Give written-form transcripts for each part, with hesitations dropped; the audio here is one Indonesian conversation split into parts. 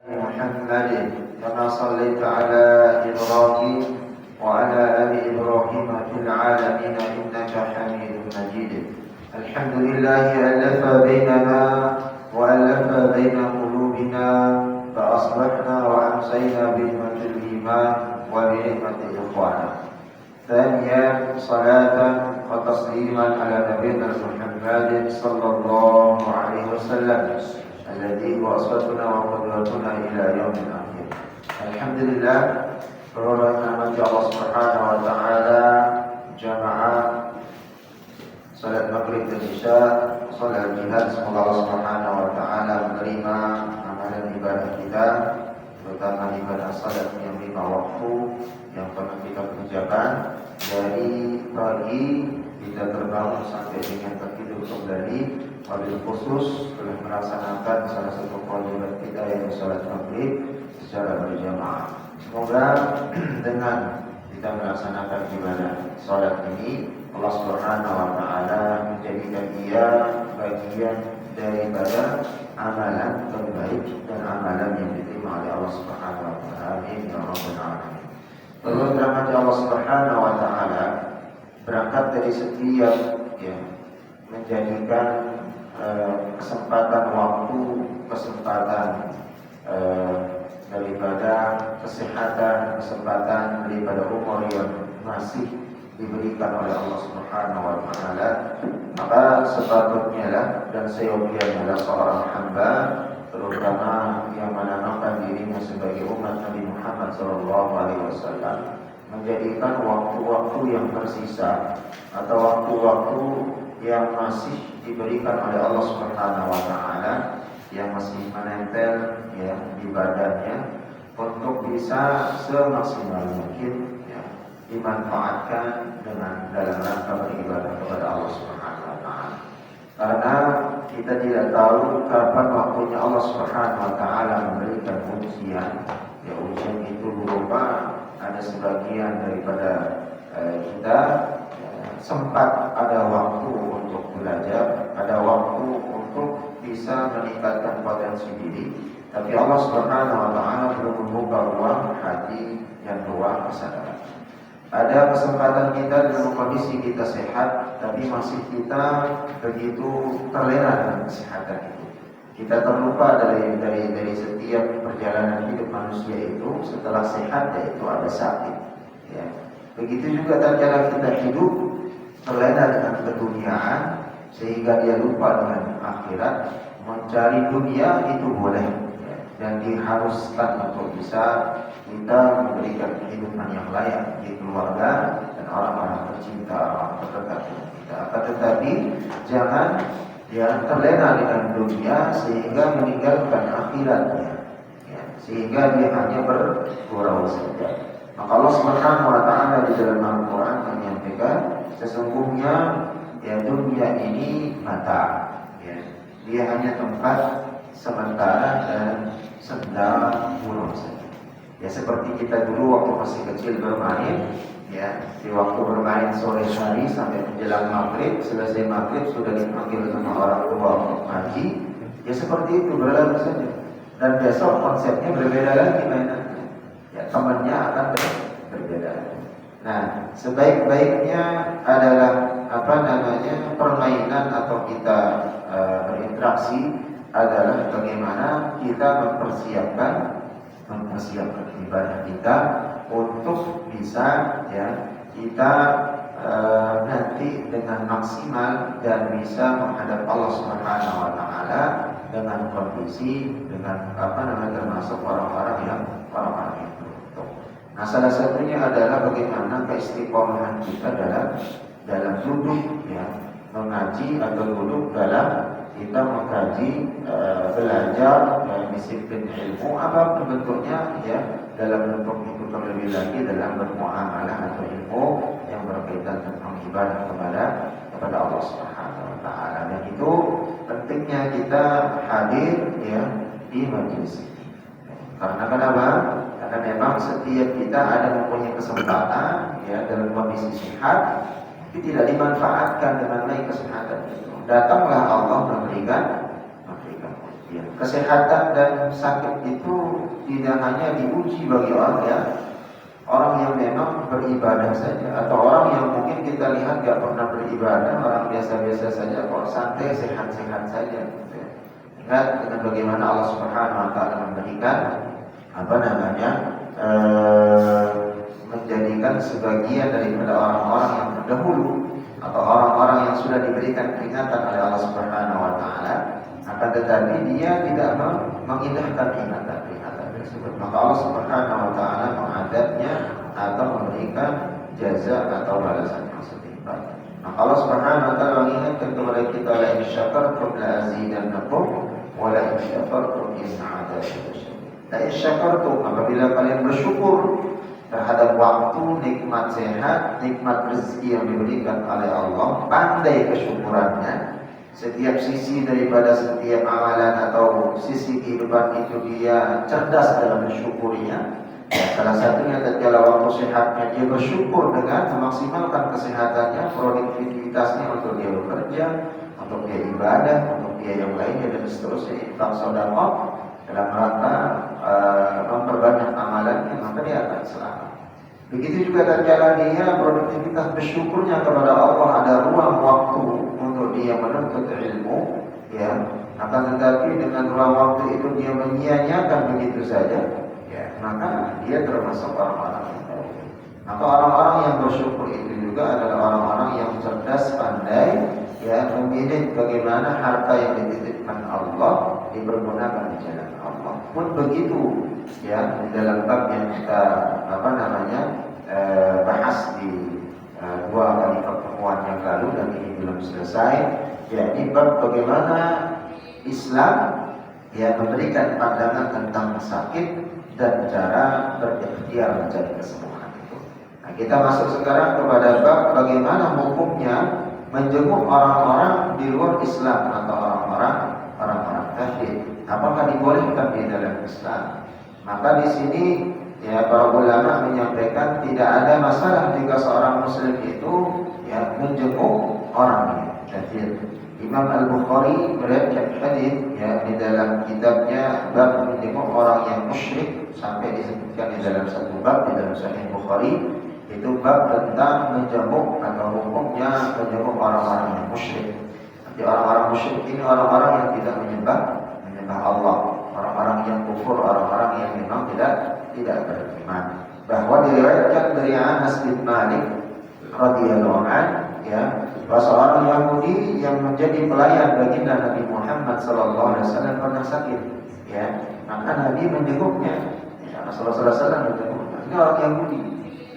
محمد كما صليت على إبراهيم وعلى آل إبراهيم في العالمين إنك حميد مجيد. الحمد لله ألف بيننا وألف بين قلوبنا فأصبحنا وأمسينا بنعمة الإيمان وبنعمة الإخوان. ثانيا صلاة وتسليما على نبينا محمد صلى الله عليه وسلم الذي هو أسوتنا وقدوتنا إلى يوم الآخر. Alhamdulillah, beroleh nama Allah Subhanahu wa taala jamaah salat maghrib dan isya, salat jihad. Semoga Allah Subhanahu wa taala menerima amalan ibadah kita, terutama ibadah salat yang 5 waktu yang pernah kita kerjakan dari pagi kita terbangun sampai dengan tertidur kembali. Wabil khusus telah melaksanakan salah satu kewajiban kita yaitu salat maghrib secara berjamaah. Semoga dengan kita melaksanakan ibadah salat ini Allah Subhanahu wa taala menjadikan ia bagian daripada amalan terbaik dan amalan yang diterima oleh Allah Subhanahu wa taala. Amin ya rabbal alamin. Perlu dirahmati Allah Subhanahu wa taala, berangkat dari setiap menjadikan kesempatan waktu, kesempatan daripada kesehatan, kesempatan daripada umur yang masih diberikan oleh Allah Subhanahu wa taala, maka sepatutnya lah dan seyogianya lah seorang hamba, terutama yang menamakan dirinya sebagai umat Nabi Muhammad SAW, menjadikan waktu-waktu yang tersisa atau waktu-waktu yang masih diberikan oleh Allah Subhanahu wa taala, yang masih menempel di badannya, untuk bisa semaksimal mungkin dimanfaatkan dengan dalam rangka beribadah kepada Allah Subhanahu wa taala. Karena kita tidak tahu kapan waktunya Allah Subhanahu wa taala memberikan ujian. Ujian itu berupa ada sebagian daripada kita sempat ada waktu untuk belajar, ada waktu untuk bisa meningkatkan potensi diri, tapi Allah Subhanahu wa taala belum membuka ruang hati dan ruang kesadaran. Ada kesempatan kita dalam kondisi kita sehat, tapi masih kita begitu terlena dengan kesehatan itu. Kita terlupa dari setiap perjalanan hidup manusia itu, setelah sehat yaitu ada sakit. Begitu juga tatkala kita hidup terlena dengan keduniaan sehingga dia lupa dengan akhirat. Mencari dunia itu boleh dan diharuskan untuk bisa kita memberikan kehidupan yang layak di keluarga dan orang-orang tercinta, orang terdekat kita. Akan tetapi jangan terlena dengan dunia sehingga meninggalkan akhiratnya, sehingga dia hanya bergurau saja. Maka Allah Subhanahu wa taala di dalam Al-Qur'an menyampaikan sesungguhnya dunia ini mata, dia hanya tempat sementara dan senda gurau saja. Seperti kita dulu waktu masih kecil bermain, di waktu bermain sore hari sampai menjelang maghrib, selesai maghrib sudah dipanggil sama orang tua untuk ngaji, seperti itu berlalu saja. Dan besok konsepnya berbeda lagi mainannya, temannya akan berbeda. Nah, sebaik-baiknya adalah permainan atau kita berinteraksi adalah bagaimana kita mempersiapkan ibadah kita untuk bisa kita nanti dengan maksimal dan bisa menghadap Allah Subhanahu wa taala dengan kondisi termasuk orang-orang yang beruntung. Nah, salah satunya adalah bagaimana keistiqomahan kita dalam duduk mengaji atau duduk dalam kita mengkaji, belajar disiplin ilmu apapun bentuknya, dalam bentuk itu terlebih lagi dalam bermuamalah atau ilmu yang berkaitan tentang ibadah kepada Allah Subhanahu wa taala. Dan itu pentingnya kita hadir di majelis ini. Karena kenapa? Karena memang setiap kita ada mempunyai kesempatan dalam kondisi sehat, tapi tidak dimanfaatkan dengan baik kesehatan itu. Datanglah Allah memberikan Ya, kesehatan dan sakit itu tidak hanya diuji bagi orang yang memang beribadah saja, atau orang yang mungkin kita lihat gak pernah beribadah, orang biasa-biasa saja, kok santai, sehat-sehat saja. Gitu ya. Ingat dengan bagaimana Allah Subhanahu Wa Taala memberikan menjadikan sebagian daripada orang-orang yang terdahulu atau orang-orang yang sudah diberikan peringatan oleh Allah Subhanahu Wa Taala, akan tetapi dia tidak mengindahkan peringatan tersebut. Maka Allah Subhanahu Wa Taala mengadabnya atau memberikan jaza atau balasan yang setimpal. Maka Allah Subhanahu Wa Taala mengingatkan kepada kita, la in syakartum la azidannakum wa la in kafartum inna adzabi lasyadid. La in syakartum, apabila kalian bersyukur terhadap waktu, nikmat sehat, nikmat rezeki yang diberikan oleh Allah, pandai kesyukurannya. Setiap sisi daripada setiap amalan atau sisi kehidupan itu dia cerdas dalam mensyukurinya. Ya, salah satunya tatkala waktu sehatnya dia bersyukur dengan memaksimalkan kesehatannya, produktivitasnya untuk dia bekerja, untuk dia ibadah, untuk dia yang lainnya dan seterusnya, infak sedekah dalam rangka memperbanyak amalannya, maka dia akan selamat. Begitu juga tatkala dia produktivitas bersyukurnya kepada Allah, ada ruang waktu untuk dia menuntut ilmu, ya. Akan tetapi dengan ruang waktu itu dia menyia-nyiakan begitu saja, ya, maka dia termasuk orang-orang yang baik. Maka orang-orang yang bersyukur itu juga adalah orang-orang yang cerdas, pandai, ya, memilih bagaimana harta yang dititipkan Allah dipergunakan di jalan Allah. Pun begitu, ya, di dalam bab yang kita bahas di dua kali pertemuan yang lalu dan ini belum selesai, yakni bab bagaimana Islam ya memberikan pandangan tentang sakit dan cara berikhtiar mencari kesembuhan itu. Nah, kita masuk sekarang kepada bab bagaimana hukumnya menjenguk orang-orang di luar Islam atau orang-orang kafir. Apakah dibolehkan di dalam Islam? Maka di sini ya para ulama menyampaikan tidak ada masalah jika seorang muslim itu ya menjenguk orang kafir. Imam Al-Bukhari meriwayatkan hadis ya di dalam kitabnya bab menjenguk orang yang musyrik, sampai disebutkan di dalam satu bab di dalam Sahih Bukhari, itu bab tentang menjenguk atau hukumnya menjenguk orang-orang yang musyrik. Jadi orang-orang musyrik ini orang-orang yang tidak menyembah Allah, orang-orang yang kufur, orang-orang yang memang tidak beriman. Bahwa diriwayatkan dari Anas bin Malik radhiyallahu anhu ya, bahwa seorang Yahudi yang menjadi pelayan baginda Nabi Muhammad sallallahu alaihi wasallam pernah sakit, ya. Maka Nabi menjenguknya. Ya, Rasulullah sallallahu alaihi wasallam menjenguknya. Ini orang Yahudi,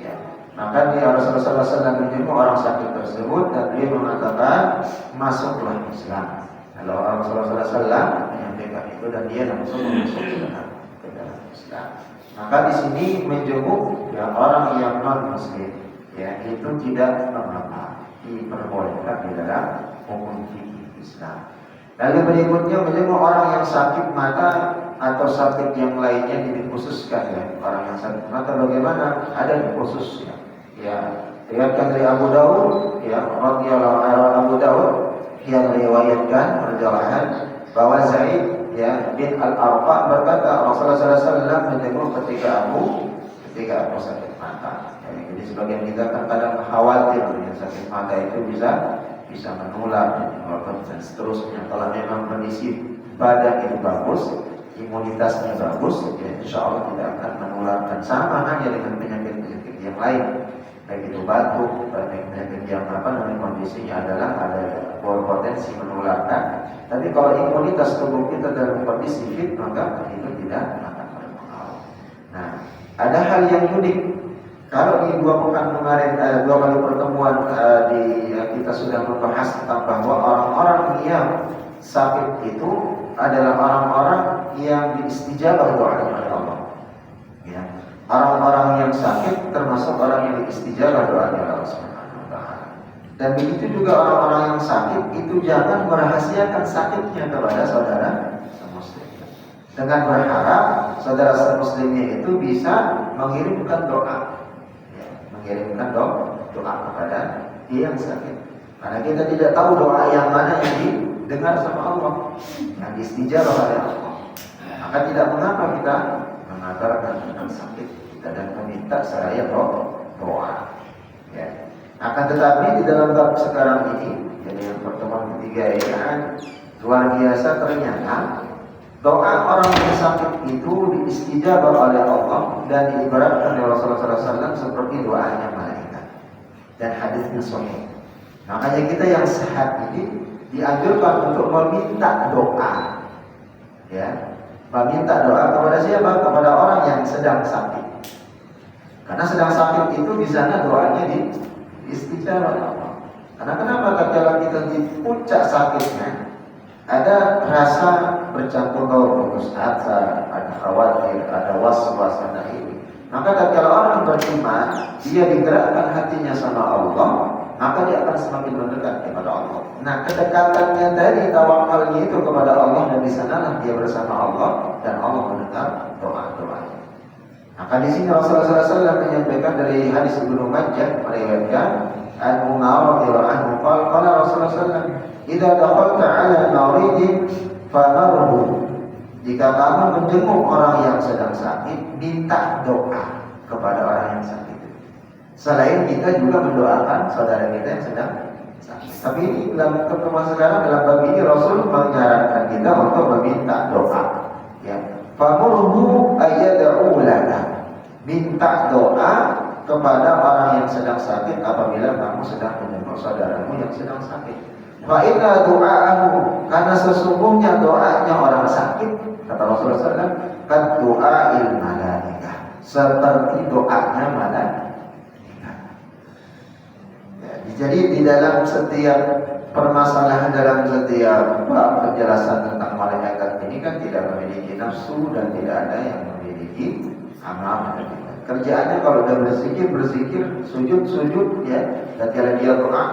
ya. Maka Rasulullah sallallahu alaihi wasallam menjenguk orang sakit tersebut dan dia mengatakan, "Masuklah Islam." Kalau Rasulullah sallallahu alaihi wasallam menyampaikan itu dan dia langsung masuk ke dalam Islam. Maka di sini menjenguk ya orang yang non muslim ya itu tidak mengapa, diperbolehkan di dalam hukum fikih Islam. Lalu berikutnya menjenguk orang yang sakit mata atau sakit yang lainnya dikhususkan ya. Orang yang sakit mata bagaimana? Ada khususnya. Ya, diriwayatkan dari Abu Dawud ya, radhiyallahu anhu, Abu Dawud yang meriwayatkan perjalanan bahwa Zaid ya bin Al-Arqa berkata Rasulullah SAW menjenguk ketika aku sakit mata. Ya, jadi sebagian kita kadang khawatir ya, sakit mata itu bisa menular dan seterusnya. Kalau memang kondisi badan itu bagus, imunitasnya bagus, ya insya Allah tidak akan menularkan, sama hanya dengan penyakit-penyakit yang lain. Baik itu batuk, penyakit yang kondisinya adalah ada berpotensi menularkan. Tapi kalau imunitas tubuh kita dalam kondisi fit, maka itu tidak akan berpengaruh. Nah, ada hal yang unik. Kalau di dua pekan kemarin, dua kali pertemuan kita sudah membahas tentang bahwa orang-orang yang sakit itu adalah orang-orang yang diistijabah doanya oleh Allah. Ya. Orang-orang yang sakit termasuk orang yang diistijabah doanya oleh Allah Subhanahu wa taala. Dan begitu juga orang-orang yang sakit itu jangan merahasiakan sakitnya kepada saudara muslim. Dengan berharap saudara muslimnya itu bisa mengirimkan doa. Ya, mengirimkan doa kepada dia yang sakit. Karena kita tidak tahu doa yang mana yang dengar sama Allah, yang istijabah oleh Allah. Maka tidak mengapa kita mengabarkan tentang sakit kita dan meminta seraya doa. Ya. Akan tetapi di dalam bab sekarang ini, jadi pertemuan ketiga ini kan luar biasa, ternyata doa orang yang sakit itu diistijabah oleh Allah dan diibaratkan oleh Rasulullah SAW seperti doanya malaikat. Dan hadisnya sahih. Makanya kita yang sehat ini dianjurkan untuk meminta doa, ya, meminta doa kepada siapa? Kepada orang yang sedang sakit. Karena sedang sakit itu di sana doanya diistijabah oleh Allah. Karena kenapa? Tatkala kita di puncak sakitnya, ada rasa bercampur baur, putus asa, ada khawatir, ada was-was, ada ini. Maka tatkala orang beriman, dia digerakkan hatinya sama Allah, maka dia akan semakin mendekat kepada Allah. Nah, kedekatannya tadi, tawakalnya itu kepada Allah, dan di sanalah dia bersama Allah dan Allah mendengar doa-doanya. Maka di sini Rasulullah SAW menyampaikan dari hadis Ibnu Majah meriwayatkan an Umar radhiyallahu anhu qala Rasulullah SAW, "Idza dakhalta 'ala maridin famarhu." Jika kamu menjenguk orang yang sedang sakit, minta doa kepada orang yang sakit. Selain kita juga mendoakan saudara kita yang sedang sakit. Tapi ini dalam pertemuan sekarang, dalam bab ini Rasul menyarankan kita untuk meminta doa. Ya, famurhu ayyad'u lana. Minta doa kepada orang yang sedang sakit apabila kamu sedang menjenguk saudaramu yang sedang sakit. Fa inna du'aahu, karena sesungguhnya doanya orang sakit, kata Rasulullah SAW, kan doa'il malaikah, seperti doanya malaikat. Jadi di dalam setiap permasalahan, dalam setiap penjelasan tentang malaikat ini kan tidak memiliki nafsu dan tidak ada yang memiliki amal. Kerjaannya kalau udah berzikir, sujud, ya. Dan kalau dia doa.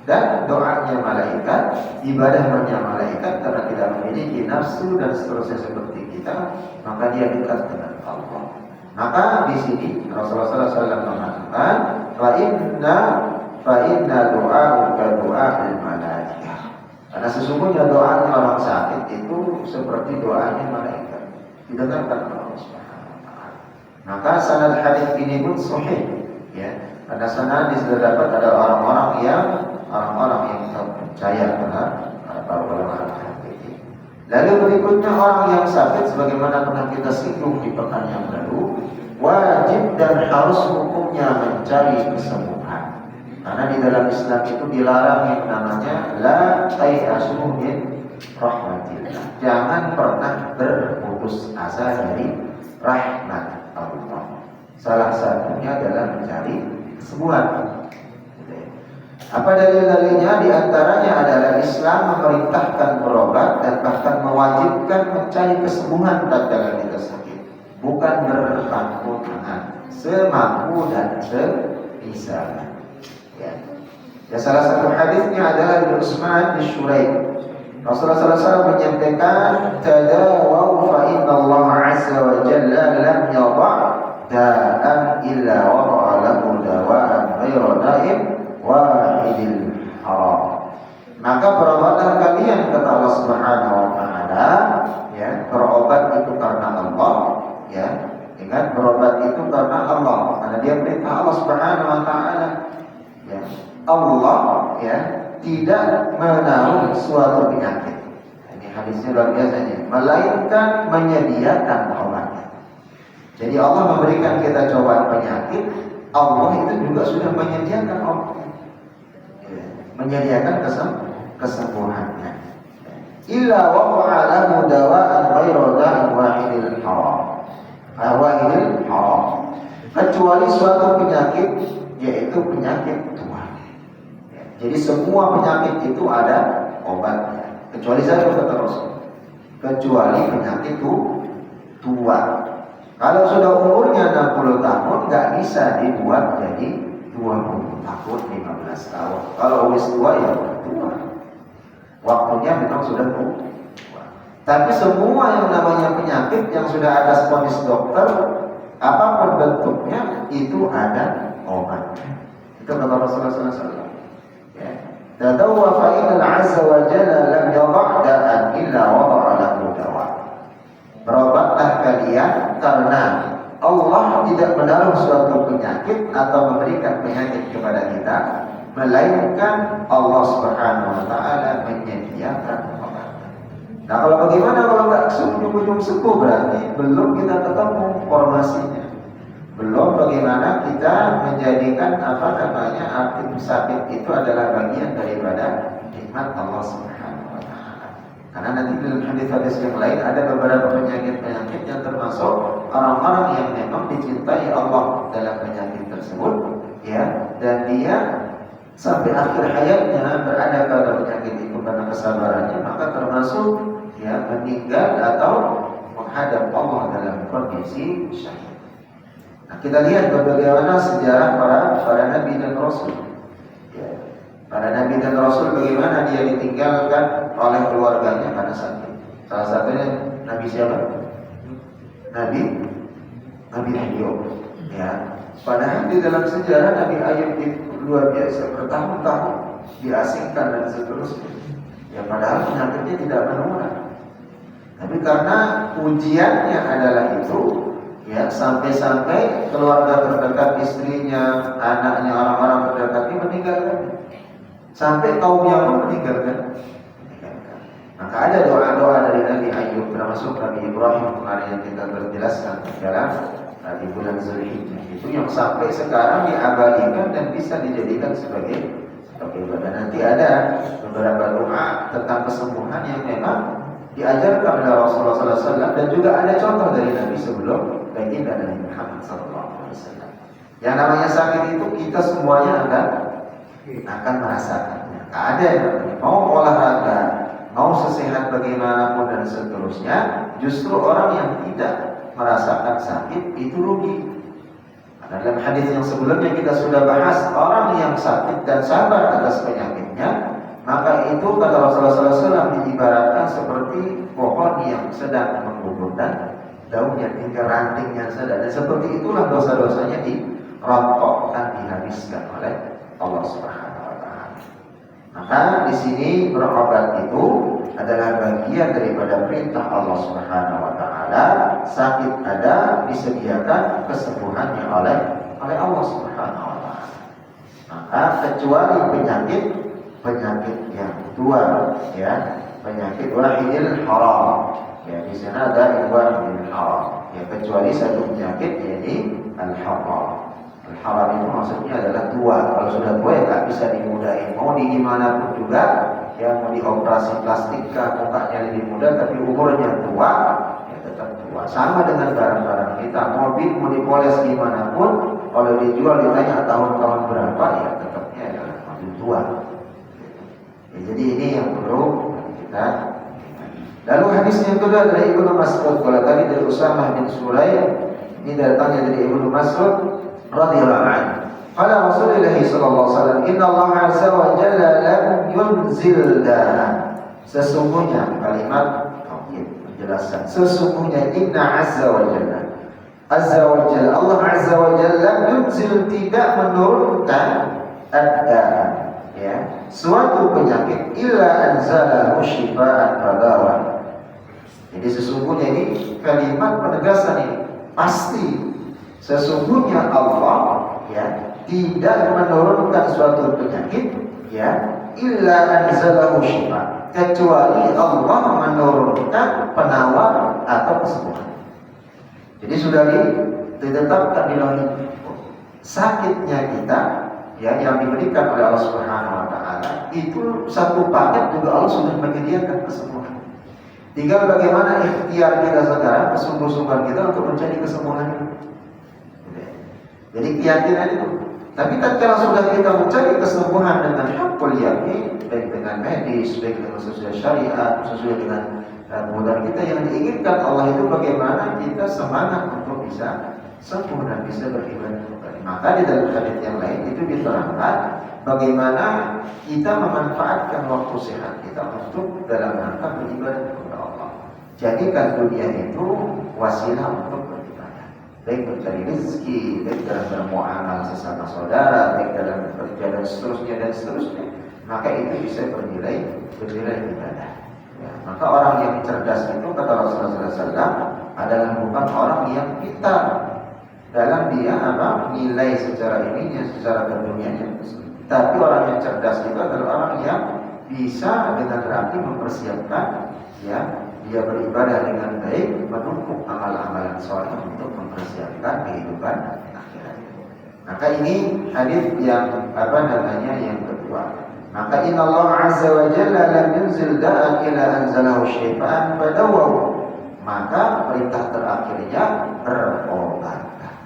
Dan doanya malaikat, ibadahnya malaikat, karena tidak memiliki nafsu dan seterusnya seperti kita, maka dia dekat dengan Allah. Maka di sini Rasulullah SAW mengatakan, fa inna doa al malaikah. Karena sesungguhnya doanya orang sakit itu seperti doanya malaikat, didengarkan oleh Allah Subhanahu wa taala. Maka sanad hadis ini pun sahih, ya. Pada sanad terdapat ada orang-orang yang percaya pada para ulama hadis. Lalu berikutnya orang yang sakit, sebagaimana pernah kita singgung di pekan yang lalu, wajib dan harus hukumnya mencari kesembuhan. Karena di dalam Islam itu dilarang yang namanya la tay'asu min rahmatillah. Jangan pernah berputus asa dari rahmat Allah. Salah satunya adalah mencari kesembuhan. Apa dalil-dalilnya? Di antaranya adalah Islam memerintahkan berobat dan bahkan mewajibkan mencari kesembuhan tatkala kita sakit, bukan berpangku tangan, semampu dan sebisanya. Ya, salah satu hadisnya adalah dari Utsman bin Syuraik. Rasulullah SAW menyampaikan, "Tadawau fa inna Allah 'azza wa jalla lam yadha' da'an illa wada'a lahu dawa'an ghayra da'in wahidil haram." Maka berobatlah kalian, kata Allah Subhanahu wa taala, ya, berobat itu karena Allah, ya. Ingat, berobat itu karena Allah, karena dia perintah Allah Subhanahu wa taala. Ya. Allah, ya, tidak menaruh suatu penyakit. Ini hadisnya luar biasanya, melainkan menyediakan obatnya. Jadi Allah memberikan kita cobaan penyakit, Allah itu juga sudah menyediakan obatnya, ya, menyediakan kesembuhannya. Illa waqa'a lahu dawa'an ghayra da'in wahidil haram. Kecuali suatu penyakit, yaitu penyakit tua. Jadi semua penyakit itu ada obatnya, kecuali satu, kata Rasul, kecuali penyakit tua. Kalau sudah umurnya 60 tahun, nggak bisa dibuat jadi 20 tahun, 15 tahun. Kalau wis tua ya tua, waktunya memang sudah tua. Tapi semua yang namanya penyakit yang sudah ada vonis dokter, apapun bentuknya, itu ada obatnya. Itu kata Rasulullah SAW. Ya. Tadawwa fa inna azza wa jalla lam yadha' da'an illa wada'a lahu dawa. Berobatlah kalian karena Allah tidak menaruh suatu penyakit atau memberikan penyakit kepada kita, melainkan Allah Subhanahu wa taala menyediakan obat. Nah, kalau bagaimana kalau nggak ujung-ujung sembuh, berarti belum kita ketemu formasinya. Belum bagaimana kita menjadikan arti sakit itu adalah bagian daripada nikmat Allah Subhanahu wa taala. Karena nanti dalam hadis-hadis yang lain ada beberapa penyakit-penyakit yang termasuk orang-orang yang memang dicintai Allah dalam penyakit tersebut, ya, dan dia sampai akhir hayatnya berada pada penyakit itu karena kesabarannya, maka termasuk ya meninggal atau menghadap Allah dalam kondisi syahid. Nah, kita lihat bagaimana sejarah para nabi dan rasul. Ya, para nabi dan rasul bagaimana dia ditinggalkan oleh keluarganya karena sakit. Salah satunya Nabi siapa? Nabi Ayub. Ya, padahal di dalam sejarah Nabi Ayub itu luar biasa, bertahun-tahun diasingkan dan seterusnya. Ya, padahal penyakitnya tidak menular. Tapi karena ujiannya adalah itu, ya, sampai-sampai keluarga terdekat, istrinya, anaknya, orang-orang terdekatnya meninggalkan. Sampai kaumnya pun meninggalkan. Maka ada doa-doa dari Nabi Ayub, termasuk Nabi Ibrahim kemarin yang kita berjelaskan dalam di bulan Zulhijjah, itu yang sampai sekarang diabadikan dan bisa dijadikan sebagai ibadah. Nanti ada beberapa doa tentang kesembuhan yang memang diajarkan oleh Rasulullah SAW, dan juga ada contoh dari Nabi sebelum baginda Nabi Muhammad SAW. Yang namanya sakit itu kita semuanya akan merasakannya. Ada yang namanya mau olahraga, mau sesehat bagaimanapun dan seterusnya, justru orang yang tidak merasakan sakit itu rugi. Karena dalam hadis yang sebelumnya kita sudah bahas, orang yang sakit dan sabar atas penyakitnya, maka itu kata Rasulullah SAW diibaratkan seperti pohon yang sedang menggugurkan daunnya, hingga rantingnya saja. Dan seperti itulah dosa-dosanya dirontokkan, dihabiskan oleh Allah Subhanahu wa taala. Maka di sini berobat itu adalah bagian daripada perintah Allah Subhanahu wa taala. Sakit ada, disediakan kesembuhannya oleh Allah Subhanahu wa taala. Maka kecuali penyakit yang dua, ya, penyakit wahidil haram. Ya, di sana ada wahidil haram. Ya, kecuali satu penyakit, yaitu al-haram. Al-haram itu maksudnya adalah tua. Kalau sudah tua ya nggak bisa dimudahin. Mau di gimana pun juga, ya, mau dioperasi plastik kah, mukanya lebih muda, tapi umurnya tua, ya tetap tua. Sama dengan barang-barang kita, mobil mau dipoles gimana pun, kalau dijual ditanya tahun-tahun berapa, ya tetapnya adalah mobil tua. Ya, jadi ini yang perlu kita. Lalu hadis yang kedua dari Ibnu Mas'ud, kalau tadi dari Usamah bin Sulaim, ini datangnya dari Ibnu Mas'ud radhiyallahu anhu. Qala Rasulullah sallallahu alaihi wasallam, "Inna Allah 'azza wa jalla lam yunzil da'an." Sesungguhnya kalimat penjelasan. Sesungguhnya inna 'azza wa jalla. Azza wa jalla, Allah 'azza wa jalla yunzil, tidak menurunkan ad-da'an, ya, suatu penyakit, illa anzalahu shifaan fadawan. Jadi sesungguhnya ini kalimat penegasan ini pasti. Sesungguhnya Allah, ya, tidak menurunkan suatu penyakit, ya, illa anzalahu shifa, kecuali Allah menurunkan penawar atau kesembuhan. Jadi sudah ditetapkan di dalam sakitnya kita, ya, yang diberikan oleh Allah Subhanahu wa taala, itu satu paket juga Allah sudah menyediakan kesembuhan. Tinggal bagaimana ikhtiar kita sekarang, kesungguh-sungguhan kita untuk mencari kesembuhan itu. Jadi keyakinan itu. Tapi tatkala sudah kita mencari kesembuhan dengan hakul yakin, baik dengan medis, baik dengan sesuai syariat, sesuai dengan kemudahan kita yang diinginkan Allah, itu bagaimana kita semangat untuk bisa sembuh dan bisa beribadah kembali. Maka di dalam hadis yang lain itu diterangkan bagaimana kita memanfaatkan waktu sehat kita untuk dalam rangka beribadah kepada Allah. Jadikan dunia itu wasilah untuk beribadah, baik mencari rezeki, baik dalam bermuamalah sesama saudara, baik dalam kerja dan seterusnya dan seterusnya. maka itu bisa bernilai ibadah. Ya, maka orang yang cerdas itu kata Rasulullah SAW adalah bukan orang yang pintar dalam dia nilai secara ininya, secara dunianya, tapi orang yang cerdas itu adalah orang yang bisa dengan rapi mempersiapkan ya dia beribadah dengan baik, menumpuk amal-amalan soleh untuk mempersiapkan kehidupan akhirat. Maka ini hadis yang yang kedua. Maka inna Allah azza wa jalla lam yunzil da'an ila anzalahu syifaan fadawaw. Maka perintah terakhirnya berobatlah.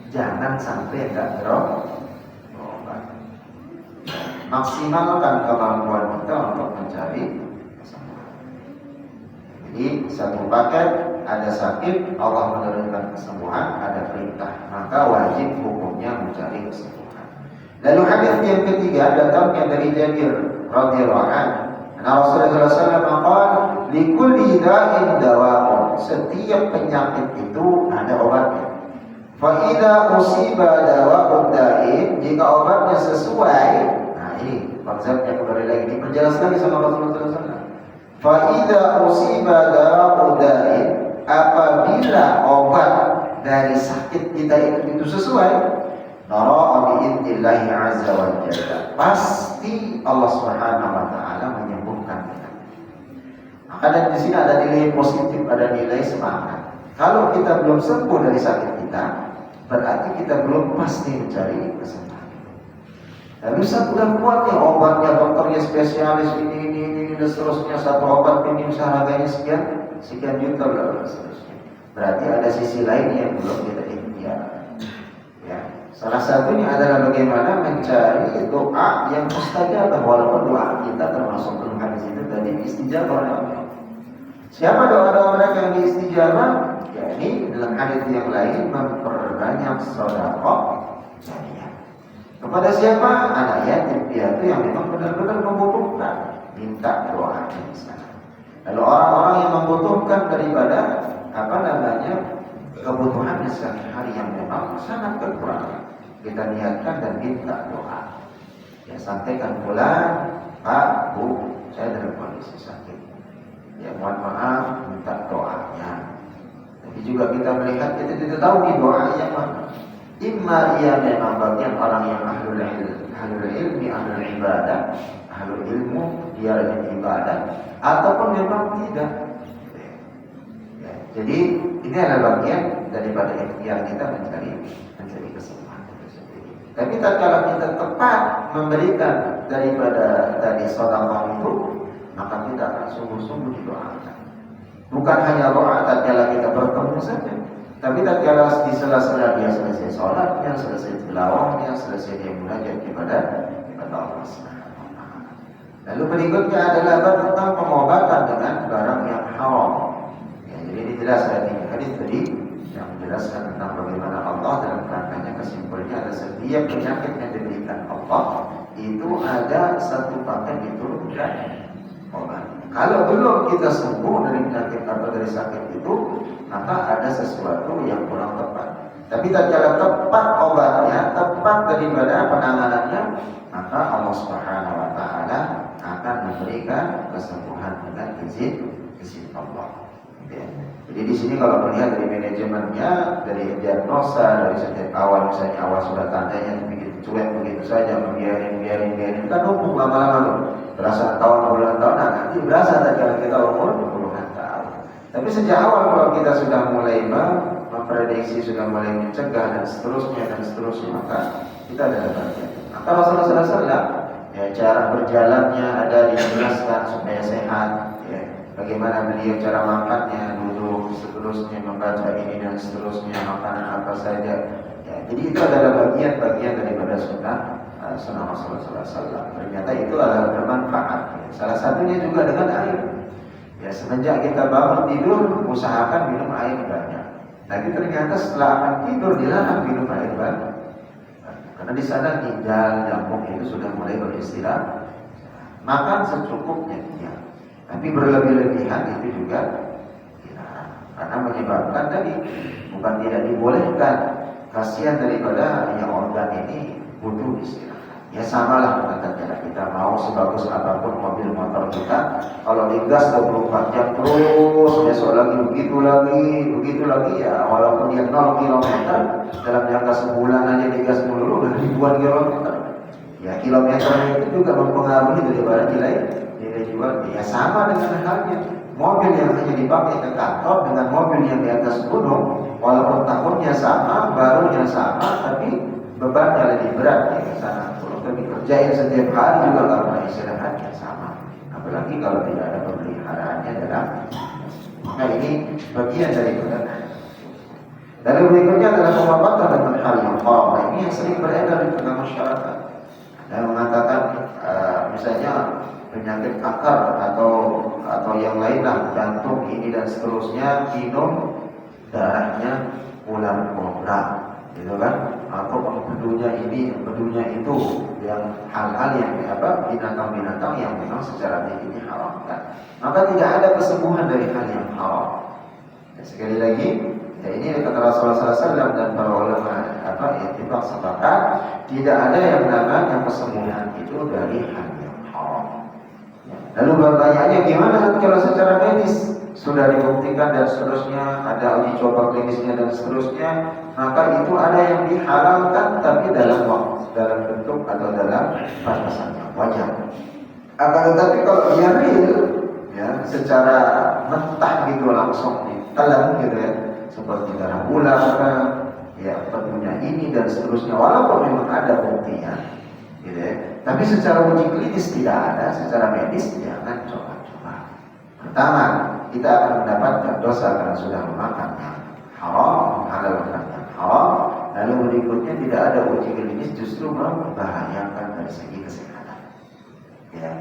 Jangan sampai enggak berobat. Maksimalkan kemampuan kita untuk mencari kesembuhan. Jadi satu paket, ada sakit, Allah menurunkan kesembuhan, ada perintah, maka wajib hukumnya mencari kesembuhan. Lalu hadis yang ketiga datangnya dari Jabir radhiyallahu anhu. Rasulullah SAW mengatakan, "Likulli da'in dawa'un." Setiap penyakit itu ada obatnya. Fa idza usiba dawa'ud da'in, jika obatnya sesuai, nah ini konsepnya kembali lagi diperjelas lagi sama Rasulullah SAW. Fa idza usiba dawa'ud da'in, apabila obat dari sakit kita itu sesuai, nara bi'idnillahi azza wa jalla, pasti Allah Subhanahu wa taala menyembuhkan kita. Maka dan di sini ada nilai positif, ada nilai semangat. Kalau kita belum sembuh dari sakit kita, berarti kita belum pasti mencari kesembuhan. Dan bisa udah kuat ya obatnya, dokternya spesialis ini dan seterusnya, satu obat ini bisa harganya sekian juta dan seterusnya. Berarti ada sisi lain yang belum kita ikhtiar. Ya. Salah satunya adalah bagaimana mencari doa yang mustajabah, walaupun doa kita termasuk dalam hadis itu tadi istijabah oleh Allah. Siapa doa-doa mereka yang diistijabah? Ya ini dalam hadis yang lain memperbanyak sedekah jariyah. Kepada siapa? Anak yatim piatu yang memang benar-benar membutuhkan, minta doanya di sana. Lalu orang-orang yang membutuhkan daripada kebutuhannya sehari-hari yang memang sangat kekurangan, kita niatkan dan minta doa. Ya sampaikan pula, Pak, Bu, saya dalam kondisi sakit. Ya mohon maaf, minta doanya. Tapi juga kita melihat, kita tidak tahu di doa yang mana. Imma ia memang bagian orang yang ahlul ilmi, ahlul ibadah, ahlul ilmu, dia rajin ibadah, ataupun memang tidak. Jadi ini adalah bagian daripada ikhtiar kita mencari kesembuhan itu sendiri. Tapi kalau kita tepat memberikan daripada tadi sedekah itu, maka kita akan sungguh-sungguh didoakan. Bukan hanya doa tatkala kita bertemu saja, tapi tatkala di sela-sela dia selesai sholatnya, selesai tilawahnya, selesai dia munajat kepada Allah Subhanahu wa taala. Lalu berikutnya adalah tentang pengobatan dengan barang yang haram. Ini jelas dari hadis tadi yang menjelaskan tentang bagaimana Allah dalam kerangkanya, kesimpulannya ada setiap penyakit yang diberikan Allah itu ada satu paket diturunkan obat. Kalau belum kita sembuh dari penyakit atau dari sakit itu, maka ada sesuatu yang kurang tepat. Tapi tatkala tepat obatnya, tepat daripada penanganannya, maka Allah Subhanahu wa taala akan memberikan kesembuhan dengan izin Allah. Jadi di sini kalau melihat dari manajemennya, dari diagnosa, dari setiap awal, misalnya awal sudah tandanya begitu cuek begitu saja, biarin, kita numpuk lama-lama berasa tahun, bulan tahun, nanti berasa tatkala kita umur puluhan tahun. Tapi sejak awal kalau kita sudah mulai memprediksi, sudah mulai mencegah dan seterusnya, maka kita ada bagian. Maka Rasulullah SAW ya, cara berjalannya ada dijelaskan supaya sehat. Ya. Bagaimana beliau cara makannya, duduk, seterusnya membaca ini dan seterusnya, makanan apa saja. Ya, jadi itu adalah bagian daripada sunnah Rasulullah SAW. Ternyata itu adalah bermanfaat. Ya. Salah satunya juga dengan air. Ya, semenjak kita bangun tidur, usahakan minum air banyak. Tapi ternyata setelah akan tidur dilarang minum air banyak. Karena di sana ginjal, jantung itu sudah mulai beristirahat. Makan secukupnya. Ya. Tapi berlebih-lebihan itu juga dilarang. Karena menyebabkan tadi bukan tidak dibolehkan, kasihan daripada yang organ ini butuh istirahat. Ya samalah kata kita mau sebagus apapun mobil motor kita, kalau digas 24 jam terus, besok lagi begitu lagi ya, walaupun dia 0 kilometer dalam jangka sebulan aja digas dulu udah ribuan kilometer. Ya kilometernya itu juga mempengaruhi daripada nilai jual. Ya sama dengan halnya mobil yang hanya dipakai ke kantor dengan mobil yang di atas gunung, walaupun tahunnya sama, barunya sama, tapi bebannya lebih berat ya sana. Kalau dikerjain setiap hari juga karena istirahatnya sama. Apalagi kalau tidak ada pemeliharaannya dalam. Nah ini bagian dari benar. Lalu berikutnya adalah pengobatan dengan hal yang haram. Nah, ini yang sering beredar di tengah masyarakat. Yang mengatakan misalnya penyakit kanker atau yang lainlah, jantung ini dan seterusnya, minum darahnya ular kobra, gitu kan? Atau empedunya ini, empedunya itu, yang hal-hal yang binatang-binatang yang memang secara medis diharamkan. Maka tidak ada kesembuhan dari hal yang haram. Ya, sekali lagi, ya ini kata Rasulullah SAW dan para ulama ittifaq sepakat, tidak ada yang namanya kesembuhan itu dari hal yang haram. Ya. Lalu pertanyaannya gimana kalau secara medis sudah dibuktikan dan seterusnya, ada uji coba klinisnya dan seterusnya, maka itu ada yang dihalalkan tapi dalam bentuk atau dalam batasan yang wajar. Akan tetapi kalau dia real, ya secara mentah gitu langsung ditelan gitu ya, seperti darah ular, ya penuhnya ini dan seterusnya, walaupun memang ada buktinya, gitu ya, tapi secara uji klinis tidak ada, secara medis jangan coba-coba. Pertama, kita akan mendapatkan dosa karena sudah memakan yang haram, menghalalkan yang haram. Lalu berikutnya tidak ada uji klinis, justru membahayakan dari segi kesehatan. Ya.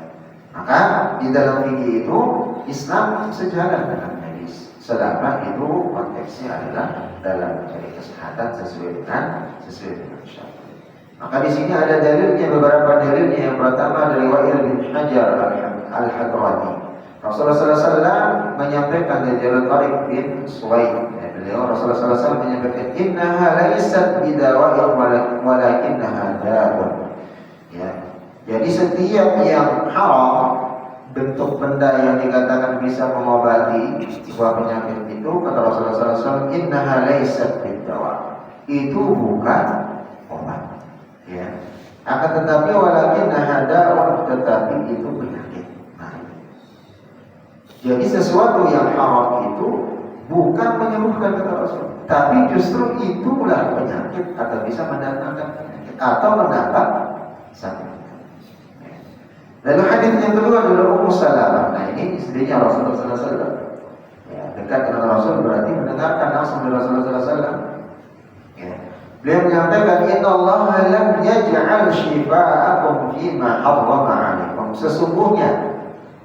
Maka di dalam fikih itu Islam sejalan dengan medis, selama itu konteksnya adalah dalam mencari kesehatan sesuai dengan syariat. Maka di sini ada dalilnya, beberapa dalilnya. Yang pertama dari Wa'il bin Hajar al-Hadrami. Rasulullah SAW menyampaikan dari Jalal Tariq bin Suwaid, beliau Rasulullah SAW menyampaikan, innaha laysat bidawa'in walakinnaha da'un. Ya. Jadi setiap yang haram, bentuk benda yang dikatakan bisa mengobati sebuah penyakit itu, kata Rasulullah SAW, innaha laysat bidawa. Itu bukan obat. Ya. Akan tetapi walakinnaha da'un, tetapi itu penyakit. Jadi sesuatu yang haram itu bukan menyembuhkan, kata Rasul, tapi justru itulah penyakit atau bisa mendatangkan penyakit atau mendapat sakit. Lalu hadis yang kedua adalah Ummu Salamah. Nah ini istrinya Rasulullah SAW. Ya, dekat dengan Rasul berarti mendengarkan langsung dari Rasulullah SAW. Ya. Beliau menyampaikan, Inna Allah lam yaj'al shifa'akum fima harrama 'alaikum. Sesungguhnya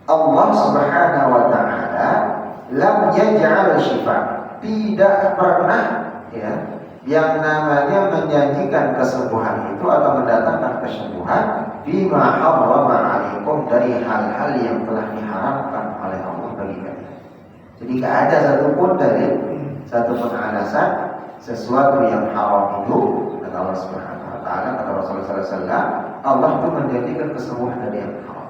Allah Subhanahu wa ta'ala lam yaj'al shifa, tidak pernah ya yang namanya menjanjikan kesembuhan itu atau mendatangkan kesembuhan bima harrama 'alaikum, dari hal-hal yang telah diharamkan oleh Allah bagi kalian. Jadi tidak ada satupun alasan sesuatu yang haram itu, kata Allah Subhanahu wa ta'ala, kata Rasulullah SAW, Allah itu menjadikan kesembuhan dari yang haram.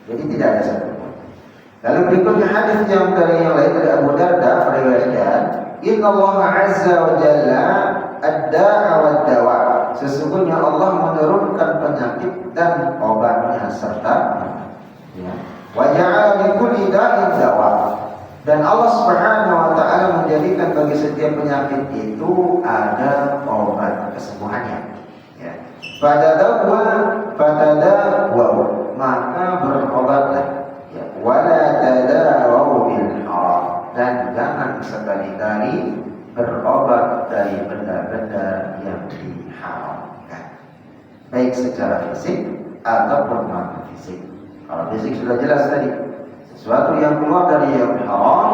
Jadi tidak ada satupun. Lalu berikutnya hadis yang lain dari Abu Darda meriwayatkan, Inna Allah Azza wa Jalla ad-da'a wad-dawa. Sesungguhnya Allah menurunkan penyakit dan obatnya serta wa ja'ala li kulli da'in dawa. Dan Allah Subhanahu wa ta'ala menjadikan bagi setiap penyakit itu ada obat kesembuhannya. Ya. Fatadawa, maka berobatlah. Ya. Wala tadawu bil haram, dan jangan sekali-kali berobat dari benda-benda yang diharamkan, baik secara fisik ataupun non fisik. Kalau fisik sudah jelas tadi, sesuatu yang keluar dari yang haram,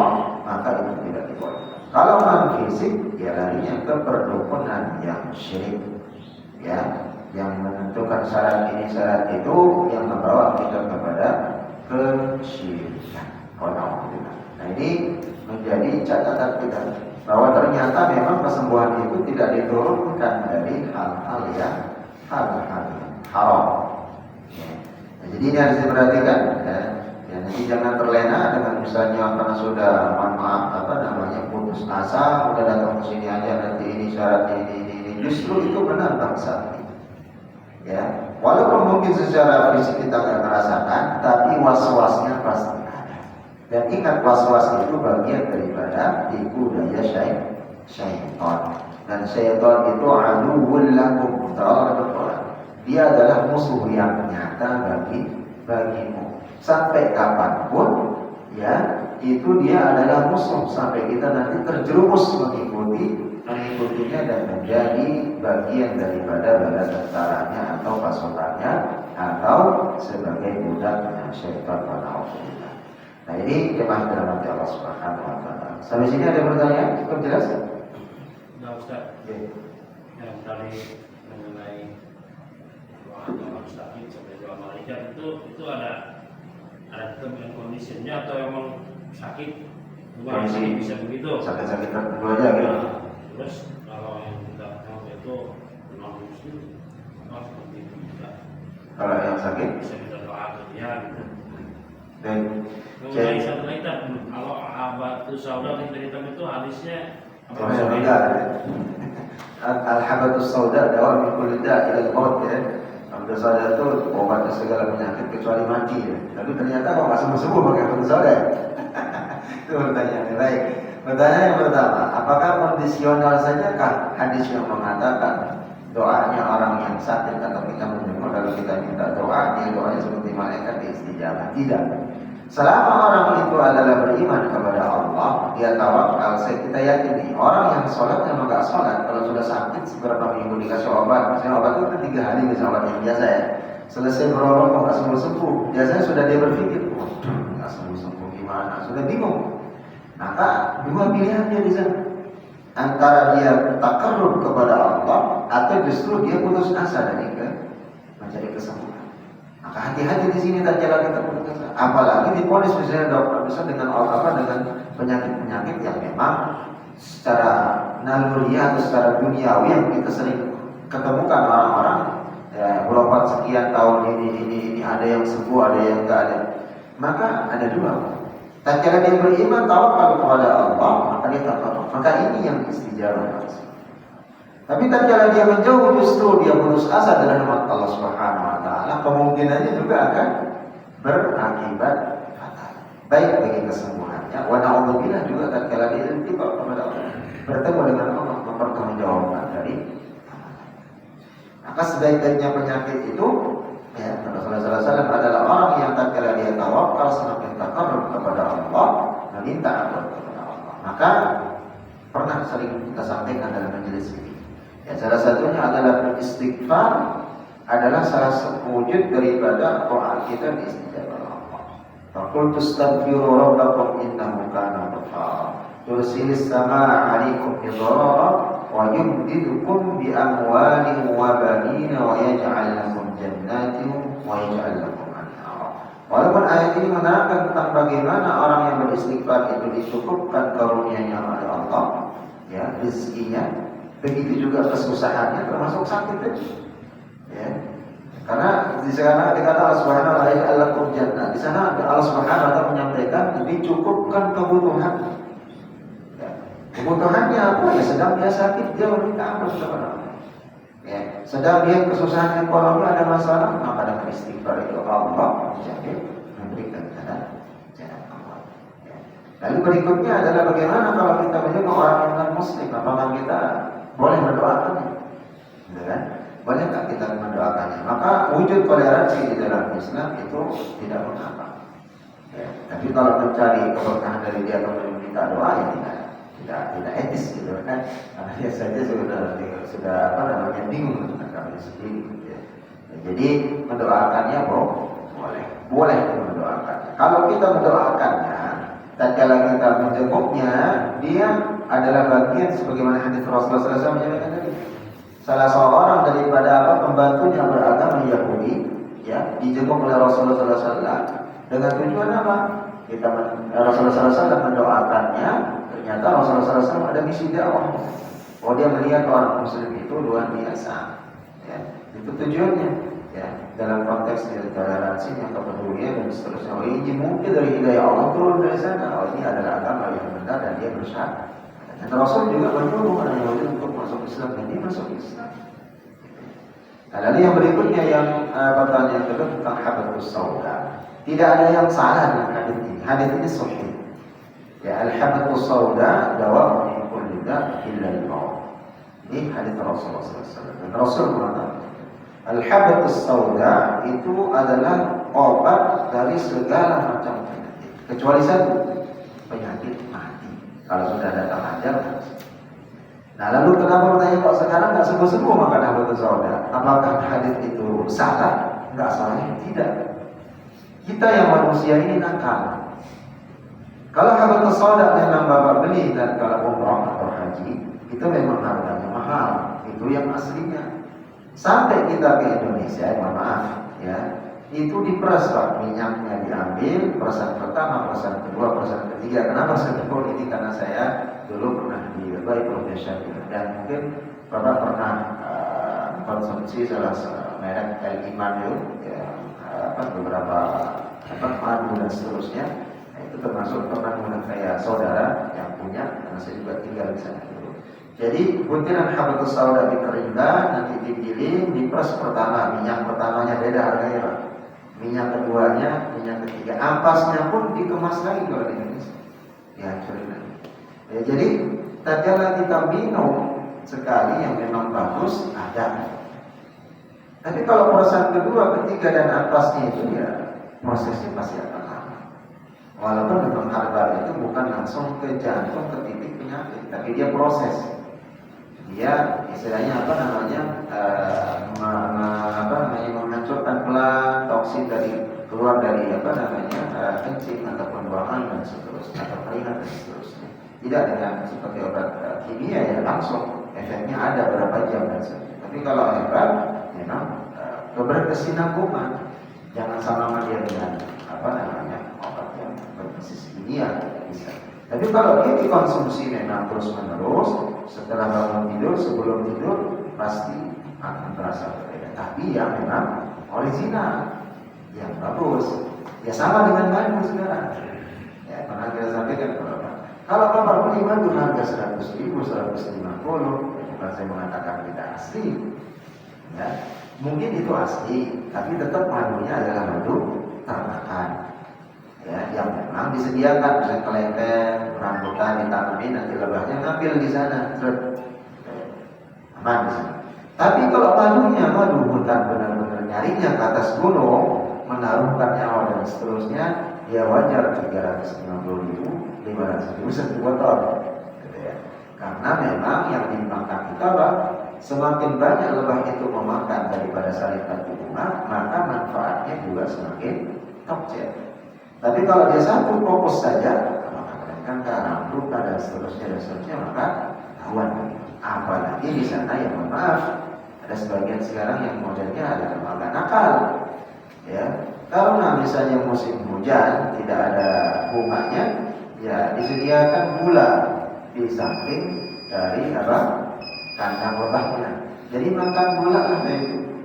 maka itu tidak dibolehkan. Kalau non fisik, ya larinya ke perdukunan yang syirik, ya, yang menentukan syarat ini syarat itu, yang membawa kita kepada kesyirikan. Nah ini menjadi catatan kita bahwa ternyata memang kesembuhan itu tidak diturunkan dari hal-hal yang hal-hal haram. Ya. Nah, jadi ini harus diperhatikan. Ya. Ya, nanti jangan terlena dengan misalnya karena sudah putus asa, udah datang ke sini aja nanti ini syaratnya ini. Justru itu benar bangsa. Ya, walaupun mungkin secara fisik kita nggak merasakan, tapi was-wasnya pasti ada. Dan ingat was-was itu bagian daripada tipu daya syaitan. Dan syaitan itu aduwwul lakum, dia adalah musuh yang nyata bagimu. Sampai kapanpun, ya, itu dia adalah musuh sampai kita nanti terjerumus mengikutinya dan menjadi bagian daripada bala tentaranya atau pasukannya atau sebagai budaknya syaitan. Nah, ini jemaah dirahmati Allah Subhanahu wa taala. Sampai sini ada pertanyaan? Cukup jelas? Nah, Ustaz. Yang tadi mengenai doa orang sakit sampai doa malaikat itu ada term and conditionnya atau emang sakit sakit bisa begitu? Sakit-sakit tertentu aja gitu. Nah, terus kalau yang kita tahu itu non muslim seperti itu juga. Kalau yang sakit bisa kita doa ke dia gitu. Dan mengenai satu kaitan, kalau Habatus Sauda itu hadisnya Al-Habatus Sauda dawa min kulli da'i ila al-maut ya. Habatus Sauda itu obat segala penyakit kecuali mati ya. Tapi ternyata kok nggak sembuh-sembuh pakai Habatus Sauda. Itu pertanyaan yang baik. Pertanyaan yang pertama, apakah kondisional sajakah hadis yang mengatakan doanya orang yang sakit atau kita menjenguk lalu kita minta doa, dia doanya seperti malaikat istijabah? Tidak. Selama orang itu adalah beriman kepada Allah, dia tawakal. Kita yakin nih, orang yang sholat yang nggak sholat, kalau sudah sakit seberapa minggu dikasih obat, misalnya obat itu kan 3 hari misalnya obat yang biasa ya. Selesai berobat kok nggak sembuh-sembuh, biasanya sudah dia berpikir, nggak sembuh-sembuh gimana, sudah bingung. Maka 2 pilihan dia di sana, antara dia takarrub kepada Allah atau justru dia putus asa dari mencari kesembuhan. Maka hati-hati di sini tatkala kita putus asa. Apalagi diponis misalnya dokter bisa dengan penyakit-penyakit yang memang secara naluriah atau secara duniawi yang kita sering ketemukan orang-orang ya, berobat sekian tahun ini ada yang sembuh, ada yang enggak ada. Maka ada 2. Tatkala dia beriman tawakal kepada Allah, maka dia takarrub. Maka ini yang istijabah. Tapi tatkala dia menjauh justru dia putus asa dari rahmat Allah Subhanahu wa taala, kemungkinannya juga akan berakibat fatal. Baik bagi kesembuhannya, wa na'udzubillah juga tatkala dia iltiqa kepada Allah, bertemu dengan Allah, mempertanggungjawabkan dari maka sebaik-baiknya penyakit itu ya, Rasulullah SAW adalah orang yang tatkala dia tawakal semakin takarrub kepada Allah, meminta ampun kepada Allah. Maka pernah sering kita sampaikan dalam majelis ini. Ya, salah satunya adalah istighfar adalah salah satu wujud daripada doa kita diistijabah Allah. Faqul tastaghfiru rabbakum innahu kana ghaffara. Yursilis samaa'a 'alaikum midrara wa yumdidukum bi amwalin wa banina wa yaj'al lakum jannatin wa yaj'al lakum anhara. Walaupun ayat ini menerangkan tentang bagaimana orang yang beristighfar itu dicukupkan karunia-Nya oleh Allah, ya, rezekinya, begitu juga kesusahannya termasuk sakit itu. Ya. Karena di sana dikata Allah Subhanahu wa taala jannah. Di sana Allah Subhanahu wa taala menyampaikan dicukupkan kebutuhan. Ya. Kebutuhannya apa? Ya sedang dia sakit, dia meminta ampun kepada Allah. Ya, sedang dia kesusahan ekonomi, ada masalah, maka dengan istighfar itu Allah menjadi memberikan jalan Allah. Ya. Lalu berikutnya adalah bagaimana kalau kita menjenguk orang yang non muslim, apakah kita boleh mendoakannya? Ya kan? Boleh tak kita mendoakannya? Maka wujud toleransi di dalam Islam itu tidak mengapa. Ya. Tapi kalau mencari keberkahan dari dia atau meminta doa ya tidak etis gitu kan? Karena dia saja sudah bingung tentang kami sendiri. Ya. Ya, jadi mendoakannya boleh mendoakannya. Kalau kita mendoakannya, tatkala kita menjenguknya, dia adalah bagian sebagaimana hadis Rasulullah SAW menyampaikan tadi. Salah seorang daripada pembantunya beragama Yahudi, ya, dijenguk oleh Rasulullah SAW dengan tujuan apa? Rasulullah SAW mendoakannya. Ternyata Rasulullah SAW ada misi dakwah. Oh, dia melihat orang Muslim itu luar biasa. Ya. Itu tujuannya. Ya, dalam konteks toleransi, kepedulian dan seterusnya. Oh, ini mungkin dari hidayah Allah turun dari sana. Oh, ini adalah agama yang benar dan dia bersyarat. Dan Rasul juga menyuruh orang Yahudi untuk masuk Islam dan dia masuk Islam. Nah, lalu yang berikutnya yang pertanyaan kedua tentang habatus sauda. Tidak ada yang salah dengan hadis ini. Hadis ini sahih. Ya, al-habatus sauda dawa min kulli da' illa al-maut. Ini hadis Rasulullah SAW. Dan Rasul mengatakan, al-habatus sauda itu adalah obat dari segala macam penyakit, kecuali satu, penyakit mati. Kalau sudah datang ajal. Nah, lalu kenapa bertanya kok sekarang nggak sembuh-sembuh makan habatus sauda? Apakah hadis itu salah? Nggak salah, tidak. Kita yang manusia ini nakal. Kalau habatus sauda memang bapak beli dan kalau umrah atau haji, itu memang harganya mahal. Itu yang aslinya. Sampai kita ke Indonesia, maaf ya, itu diperas Pak, minyaknya diambil, perasan pertama, perasan kedua, perasan ketiga. Kenapa saya sebut ini? Karena saya dulu pernah di profesional dan mungkin Bapak pernah konsumsi salah satu merek El-Iman ya, beberapa madu dan seterusnya. Nah, itu termasuk pernah menggunakan saya saudara yang punya, karena saya juga tinggal di sana dulu. Jadi butiran habatus sauda dikeringkan, nanti digiling, diperas pertama, minyak pertamanya beda harganya Pak. Minyak keduanya, minyak ketiga, ampasnya pun dikemas lagi kalau di Indonesia. Ya, ya, jadi tatkala kita minum sekali yang memang bagus ada. Tapi kalau proses kedua, ketiga dan ampasnya itu ya prosesnya pasti akan lama. Walaupun memang herbal itu bukan langsung ke jantung, ke titik penyakit, tapi dia proses. Dia istilahnya menghancurkan pelan toksin keluar dari kencing atau pembuangan dan seterusnya atau keringat dan seterusnya. Tidak dengan seperti obat kimia ya langsung efeknya ada berapa jam dan seterusnya. Tapi kalau herbal memang keberkesinambungan, jangan sama dia dengan obat yang berbasis kimia bisa. Tapi kalau dia dikonsumsi memang terus menerus, setelah bangun tidur, sebelum tidur pasti akan terasa berbeda. Tapi yang memang original, yang bagus. Ya sama dengan madu sekarang. Ya, pernah kita sampaikan kalau Bapak beli madu harga 100.000, 150, bukan saya mengatakan tidak asli. Ya, mungkin itu asli, tapi tetap madunya adalah madu ternakan. Ya, yang memang disediakan, misalnya kelempeng, rambutan ditanamin, nanti lebahnya ngambil di sana, aman di sana. Tapi kalau madunya madu hutan benar-benar nyarinya ke atas gunung, menaruhkan nyawa dan seterusnya, ya wajar 350.000, 500.000 satu botol, gitu ya. Karena memang yang dimakan kita semakin banyak lebah itu memakan daripada saritan bunga, maka manfaatnya juga semakin tokcer. Tapi kalau dia satu fokus saja, maka karena luka dan seterusnya, maka rawan. Apalagi di sana yang maaf, ada sebagian sekarang yang modelnya adalah malah nakal. Ya, karena misalnya musim hujan tidak ada bunganya, ya disediakan gula di samping dari kandang lebahnya. Jadi makan gula lah itu.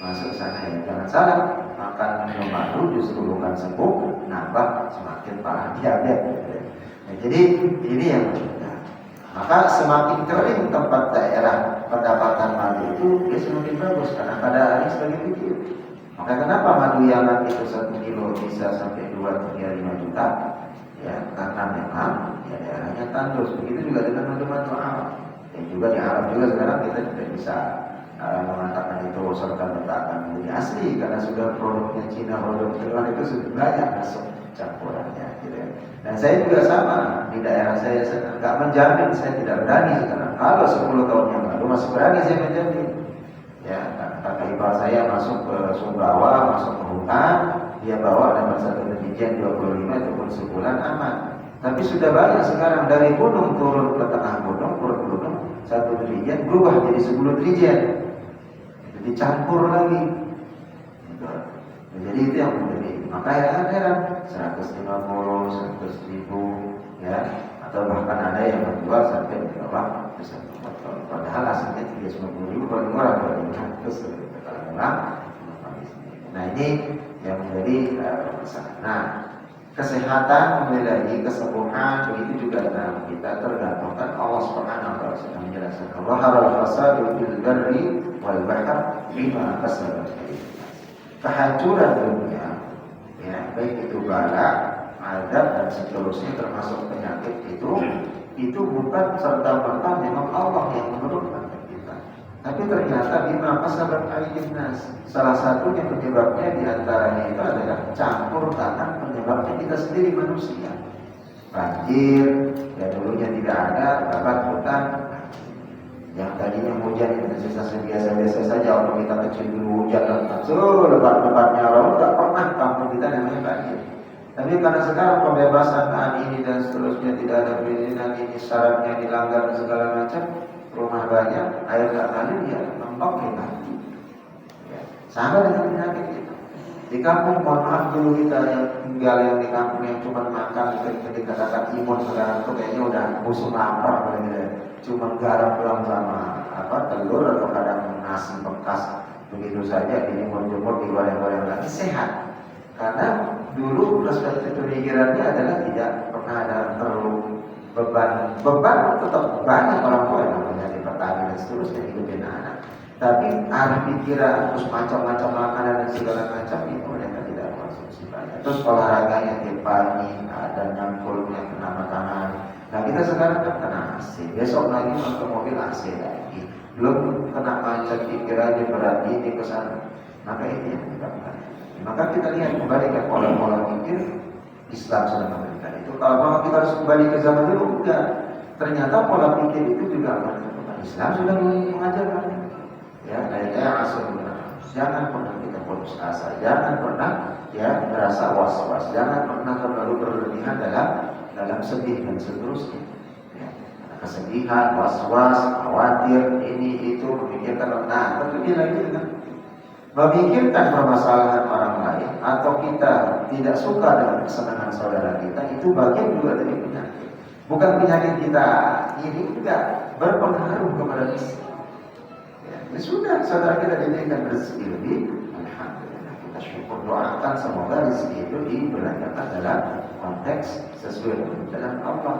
Masuk sana ya, jangan salah. Makan minum madu justru bukan sembuh, nambah semakin parah diabetes. Nah, jadi ini yang berbeda. Maka semakin kering tempat daerah pendapatan madu itu, dia semakin bagus karena pada hari sebagai kecil. Maka kenapa madu yang itu 1 kilo bisa sampai 2, 3, 5 juta? Ya, karena memang ya daerahnya tandus. Begitu juga dengan madu-madu Arab. Dan juga di Arab juga sekarang kita tidak bisa mengatakan itu serta merta akan menjadi asli karena sudah produknya Cina, produk luar itu sudah banyak masuk campurannya, gitu ya. Dan saya juga sama di daerah saya nggak menjamin, saya tidak berani sekarang. Kalau 10 tahun yang lalu masih berani saya menjamin. Ya, kakak ipar saya masuk ke Sumbawa, masuk ke hutan, dia bawa dapat 1 biji 25 itu pun sebulan aman. Tapi sudah banyak sekarang dari gunung turun ke tengah gunung, turun gunung 1 biji berubah jadi 10 biji. Dicampur lagi gitu. Jadi itu yang menjadi, maka heran-heran 150, 100.000 ya, atau bahkan ada yang menjual sampai di bawah 140. Padahal aslinya 350.000 paling murah 2.500 kalau memang. Nah ini yang menjadi masalah. Nah, kesehatan kembali lagi, kesembuhan begitu juga dalam kita tergantungkan Allah Subhanahu wa taala sudah menjelaskan al fasadu fil barri wal bahr bima kasabat aydin. Kehancuran dunia, ya, baik itu bala, azab dan seterusnya termasuk penyakit itu bukan serta-merta memang Allah yang menurunkan ke kita. Tapi ternyata bima kasabat aydin nas. Salah satunya penyebabnya diantaranya itu adalah campur tangan penyebabnya kita sendiri manusia. Banjir, ya dulunya tidak ada, babat hutan. Yang tadinya hujan intensitasnya biasa-biasa saja, waktu kita kecil dulu hujan lebat-lebatnya orang tak pernah kampung kita namanya banjir. Tapi karena sekarang pembebasan ini dan seterusnya tidak ada perizinan ini syaratnya dilanggar dan segala macam, rumah banyak, air tak ngalir, ya nampak kita. Sama dengan penyakit kita. Di kampung, mohon maaf dulu kita yang tinggal yang di kampung yang cuma makan ketika katakan imun sekarang itu kayaknya udah musuh lapar gitu. Cuma garam doang sama telur atau kadang nasi bekas begitu saja dijemur-jemur digoreng-goreng lagi sehat. Karena dulu perspektif pemikirannya adalah tidak pernah ada perlu beban tetap banyak orang tua yang namanya di petani dan seterusnya hidupin anak. Tapi arah pikiran terus macam-macam makanan dan segala macam itu mereka tidak konsumsi banyak. Terus olahraganya tiap pagi ada nyangkul yang kena matahari. Nah kita sekarang kan kena AC, besok lagi masuk mobil AC lagi. Belum kena macam pikirannya berat ini ke sana. Maka ini yang menyebabkan. Maka kita lihat kembali ke pola-pola pikir Islam sudah memberikan itu. Kalau kita harus kembali ke zaman dulu, enggak. Ternyata pola pikir itu juga menentukan. Islam sudah mengajarkan. Ya, jangan pernah kita putus asa, jangan pernah ya merasa was-was, jangan pernah terlalu berlebihan dalam sedih dan seterusnya. Ya, kesedihan, was-was, khawatir, ini itu memikirkan. Nah, terlebih lagi dengan memikirkan permasalahan orang lain atau kita tidak suka dengan kesenangan saudara kita, itu bagian juga dari penyakit. Bukan penyakit kita ini tidak berpengaruh kepada kita. Ya sudah, saudara kita diberikan rezeki lebih, alhamdulillah kita syukur, doakan semoga rezeki itu dibelanjakan dalam konteks sesuai dengan jalan Allah.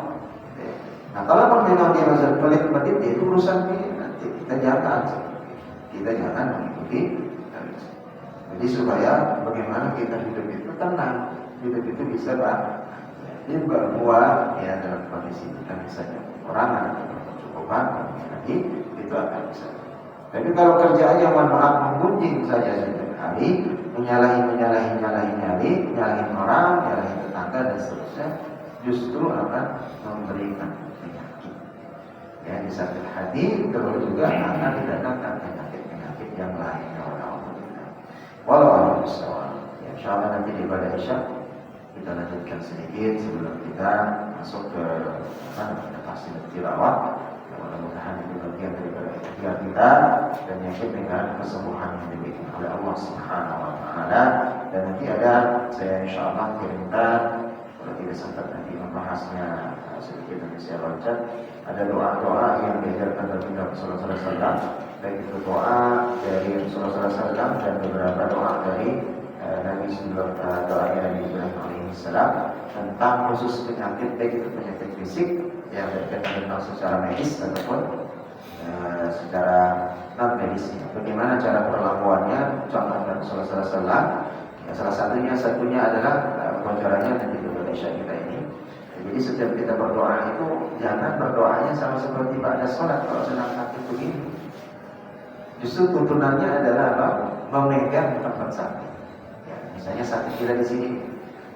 Nah kalau memang dia masih pelit itu urusan ini nanti kita jangan mengikuti. Jadi supaya bagaimana kita hidup itu tenang, hidup itu bisa ini buat ya dalam kondisi kita misalnya orang atau kecukupan lagi itu akan bisa. Tapi kalau kerjaannya mohon maaf menggunjing saja setiap hari, menyalahi orang, menyalahi tetangga dan seterusnya, justru akan memberikan penyakit. Ya, di sakit hati terus juga akan didatangkan penyakit yang lain. Walau a'lam bishawab. Ya, insyaallah nanti di pada Isya kita lanjutkan sedikit sebelum kita masuk ke tafsir tilawah. Mudah-mudahan itu bagian daripada ikhtiar kita dan yakin dengan kesembuhan yang diberikan oleh Allah Subhanahu wa taala. Dan nanti ada saya insyaallah kirimkan kalau tidak sempat nanti membahasnya sedikit nanti saya loncat. Ada doa-doa yang diajarkan dari Rasulullah sallallahu alaihi wasallam, baik itu doa dari Rasulullah sallallahu alaihi wasallam dan beberapa doa dari Nabi sebelum doanya Nabi Ibrahim alaihissalam tentang khusus penyakit baik itu penyakit fisik yang berkaitan dengan secara medis ataupun secara non medisnya. Bagaimana cara perlakuannya? Contoh dari Rasulullah sallallahu alaihi wasallam. Ya, salah satunya adalah bocorannya nanti di Indonesia kita ini. Jadi setiap kita berdoa itu jangan berdoanya sama seperti pada sholat kalau sedang sakit begini. Justru tuntunannya adalah apa? Memegang tempat sakit. Ya, misalnya sakit kita di sini,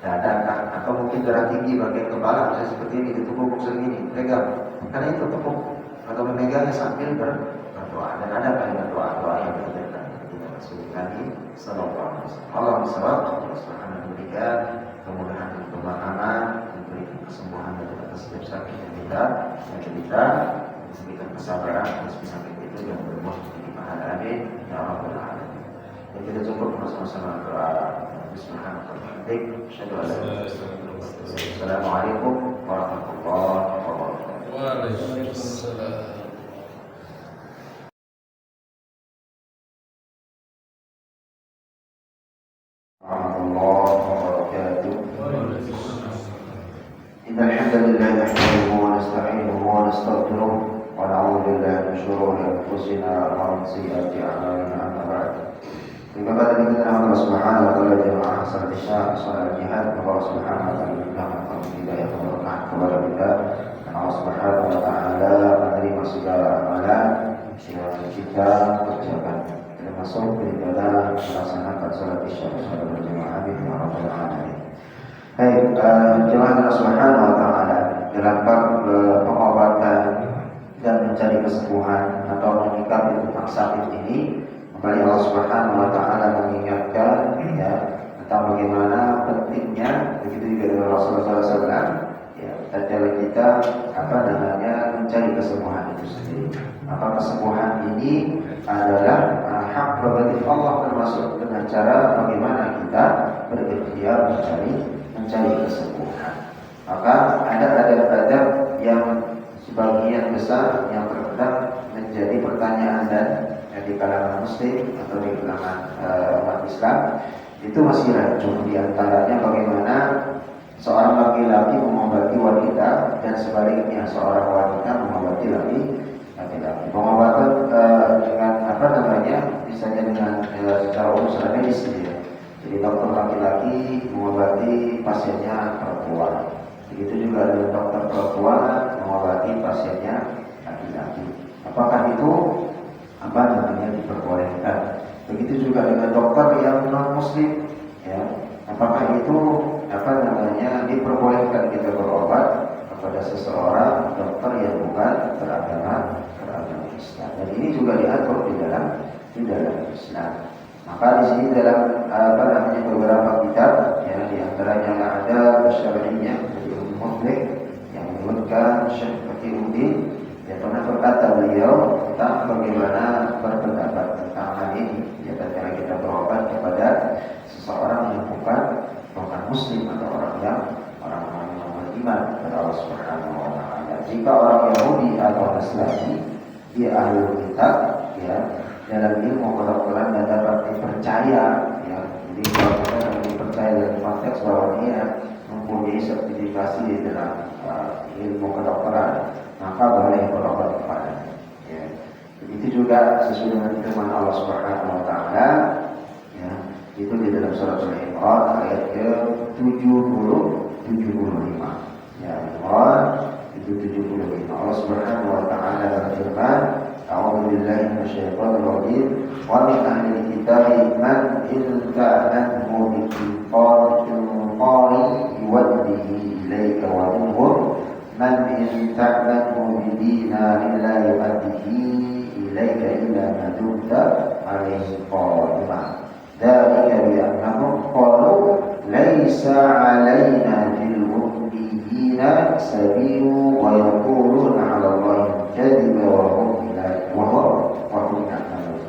dada atau mungkin darah tinggi bagian kepala, misalnya seperti ini, ditukuk segini, pegang. Karena itu tekuk atau memegangnya sambil berdoa. Dan ada kalimat doa yang berbeda. Kita masuk lagi. Sallallahu alaihi wasallam. Allah Subhanahu memberikan kemudahan dan pemahaman, memberikan kesembuhan dari atas setiap sakit yang kita memberikan kesabaran atas sakit itu yang berbuah menjadi pahala. Amin ya rabbal alamin. Dan kita cukup bersama-sama doa. Bismillahirrahmanirrahim. Assalamualaikum warahmatullahi wabarakatuh. لله نحمده ونستعينه ونستغفره ونعوذ بالله من شرور أنفسنا ومن سيئات أعمالنا أما بعد. Ibadah kita Allah Subhanahu wa taala jemaah salat Isya salat jihad Allah Subhanahu wa taala memberikan hidayah keberkahan kepada kita. Allah Subhanahu wa taala menerima segala amalan yang kita kerjakan, termasuk beribadah melaksanakan salat Isya salat berjamaah di Rabbul Alamin. Baik, jemaah Allah Subhanahu wa taala dalam bab pengobatan dan mencari kesembuhan atau menyikapi tentang sakit ini, kembali Allah Subhanahu wa taala mengingatkan ya tentang bagaimana pentingnya, begitu juga dengan Rasulullah SAW ya, tatkala kita mencari kesembuhan itu sendiri. Maka kesembuhan ini adalah hak prerogatif Allah, termasuk dengan cara bagaimana kita berikhtiar mencari kesembuhan. Maka ada adab-adab yang sebagian besar yang terkadang menjadi pertanyaan dan di kalangan muslim atau di kalangan umat Islam itu masih rancu. Di antaranya bagaimana seorang laki-laki mengobati wanita dan sebaliknya seorang wanita mengobati laki-laki. Pengobatan dengan misalnya dengan secara urusan medis ya. Jadi dokter laki-laki mengobati pasiennya perempuan. Begitu juga dengan dokter perempuan mengobati pasiennya laki-laki. Apakah itu diperbolehkan? Begitu juga dengan dokter yang non muslim ya. Apakah itu diperbolehkan kita berobat kepada seseorang dokter yang bukan beragama Islam? Dan ini juga diatur di dalam Islam. Maka di sini dalam beberapa kitab ya, di antaranya ada syarihnya dari Muslim yang menyebutkan Syekh Fatihudin yang pernah berkata beliau tentang bagaimana berpendapat tentang hal ini. Ya, ketika kita berobat kepada seseorang yang bukan muslim atau orang yang beriman kepada Allah Subhanahu wa taala. Jika orang Yahudi atau Nasrani dia ahli kitab ya, dalam ilmu kedokteran dan dapat dipercaya ya. Jadi kalau kita dipercaya dalam konteks bahwa dia mempunyai sertifikasi di dalam ilmu kedokteran, maka boleh berobat kepadanya. Ya. Begitu juga sesuai dengan firman Allah Subhanahu wa taala ya, itu di dalam surat Al-Imran ayat ke-75. Ya, Imran itu 75. Allah Subhanahu wa taala berfirman, "A'udzu billahi minasyaitonir rajim. Wa min ahli kitabi man in ta'manhu bi qari yuwaddihi ilaika wa minhum man in ta'manhu bi dinarin la yuwaddihi ilaika illa ma dumta alaihi qa'ima. Dzalika bi annahum qalu laisa 'alaina fil ummiyina sabilu wa yaquluna 'ala Allahi kadiba wa hum ya'lamun."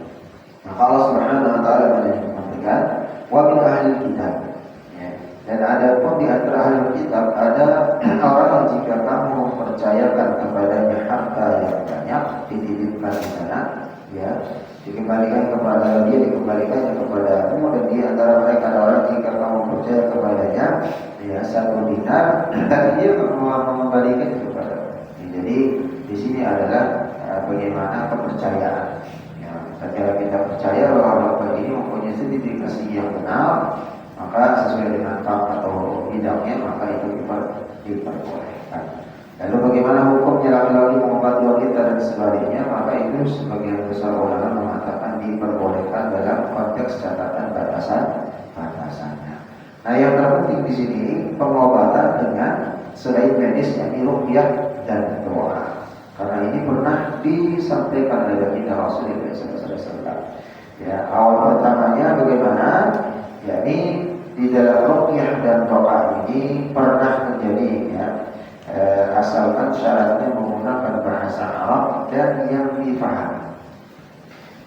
Maka Allah Subhanahu wa taala menyebutkan wa min ahli kitab ya. Dan ada pun di antara ahli kitab ada orang yang jika kamu mempercayakan kepadanya harta yang banyak dititipkan di sana ya, dikembalikannya kepadamu, dan di antara mereka ada orang jika kamu percaya kepadanya ya 1 dinar dan dia mengembalikan kepadamu. Jadi di sini adalah bagaimana kepercayaan. Ya, ketika kita percaya bahwa bapak ini mempunyai sertifikasi yang benar, maka sesuai dengan hak atau bidangnya, maka itu diperbolehkan. Lalu bagaimana hukumnya laki-laki mengobati wanita dan sebaliknya? Maka itu sebagian besar ulama mengatakan diperbolehkan dalam konteks catatan batasannya. Nah, yang terpenting di sini pengobatan dengan selain medis, yakni ruqyah dan doa. Karena ini pernah disampaikan oleh baginda Rasulullah SAW. Ya, awal pertamanya bagaimana? Yakni di dalam ruqyah dan doa ini pernah terjadi ya. Asalkan syaratnya menggunakan bahasa Arab dan yang difahami.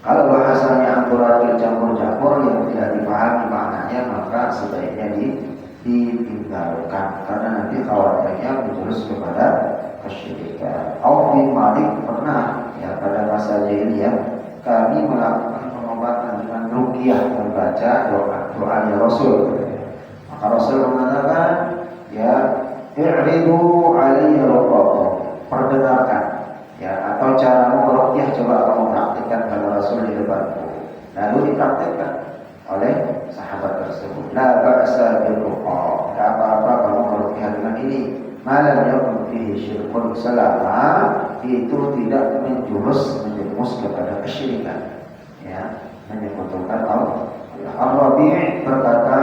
Kalau bahasanya amburadul campur-campur yang tidak dipahami maknanya, maka sebaiknya ditinggalkan karena nanti khawatirnya menjurus kepada kesyirikan. Auf bin Malik pernah ya pada masa jahiliyah kami melakukan pengobatan dengan ruqyah membaca doa-doanya Rasul. Maka Rasul mengatakan ya i'ridu alayya ruqakum, perdengarkan ya, atau cara meruqyah coba kamu praktikkan kata Rasul di depanku. Lalu dipraktikkan oleh sahabat tersebut. La ba'sa bil ruqa, tidak apa-apa kamu meruqyah dengan ini. Malam yakun fihi syirkun, selama itu tidak menjerumus kepada kesyirikan, ya, menyekutukan Allah. Ar-Rabi' berkata,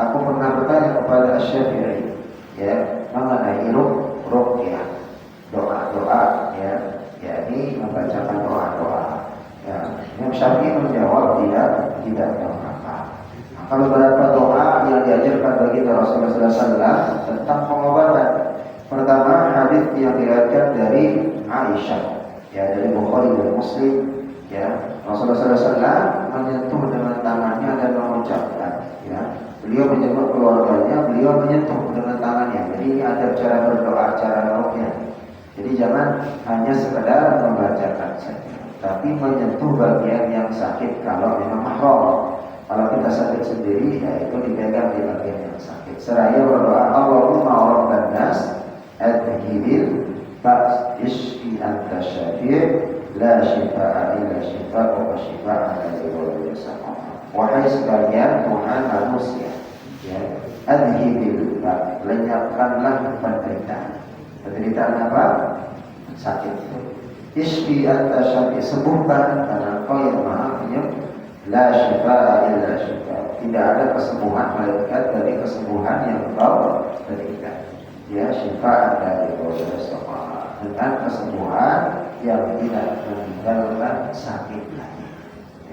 aku pernah bertanya kepada Asy-Syafi'i, ya, mengenai ruqyah, doa-doa, ya, yakni membacakan doa-doa. Ya, Imam Syafi'i menjawab tidak apa-apa. Nah, beberapa doa yang diajarkan bagi Rasulullah SAW tentang pengobatan. Pertama, hadis yang diriwayatkan dari Aisyah, ya, dari Bukhari dan Muslim, ya, Rasulullah SAW menyentuh dengan tangannya dan mengucapkan, ya, beliau menjenguk keluarganya, beliau menyentuh dengan tangannya. Jadi ini ada cara berdoa, cara ruqyah. Jadi jangan hanya sekedar membacakan saja, tapi menyentuh bagian yang sakit kalau memang mahram. Kalau kita sakit sendiri, ya itu dipegang di bagian yang sakit. Seraya berdoa, Allahumma rabban nas adhibil ba's ishfi anta syafi' la shifaa'a illa shifaa'uka shifaa'a la yughadiru saqama. Wahai sekalian Tuhan manusia, ya, adhibil ba', lenyapkanlah penderitaan. Penderitaan apa? Sakit. Ishfi anta syafi', sembuhkan karena Engkau yang Maha Penyembuh. La shifaa'a illa shifaa', tidak ada kesembuhan melainkan dari kesembuhan yang Engkau berikan. Ya, shifaa'a la yughadiru saqama, dengan kesembuhan yang tidak meninggalkan sakit lagi.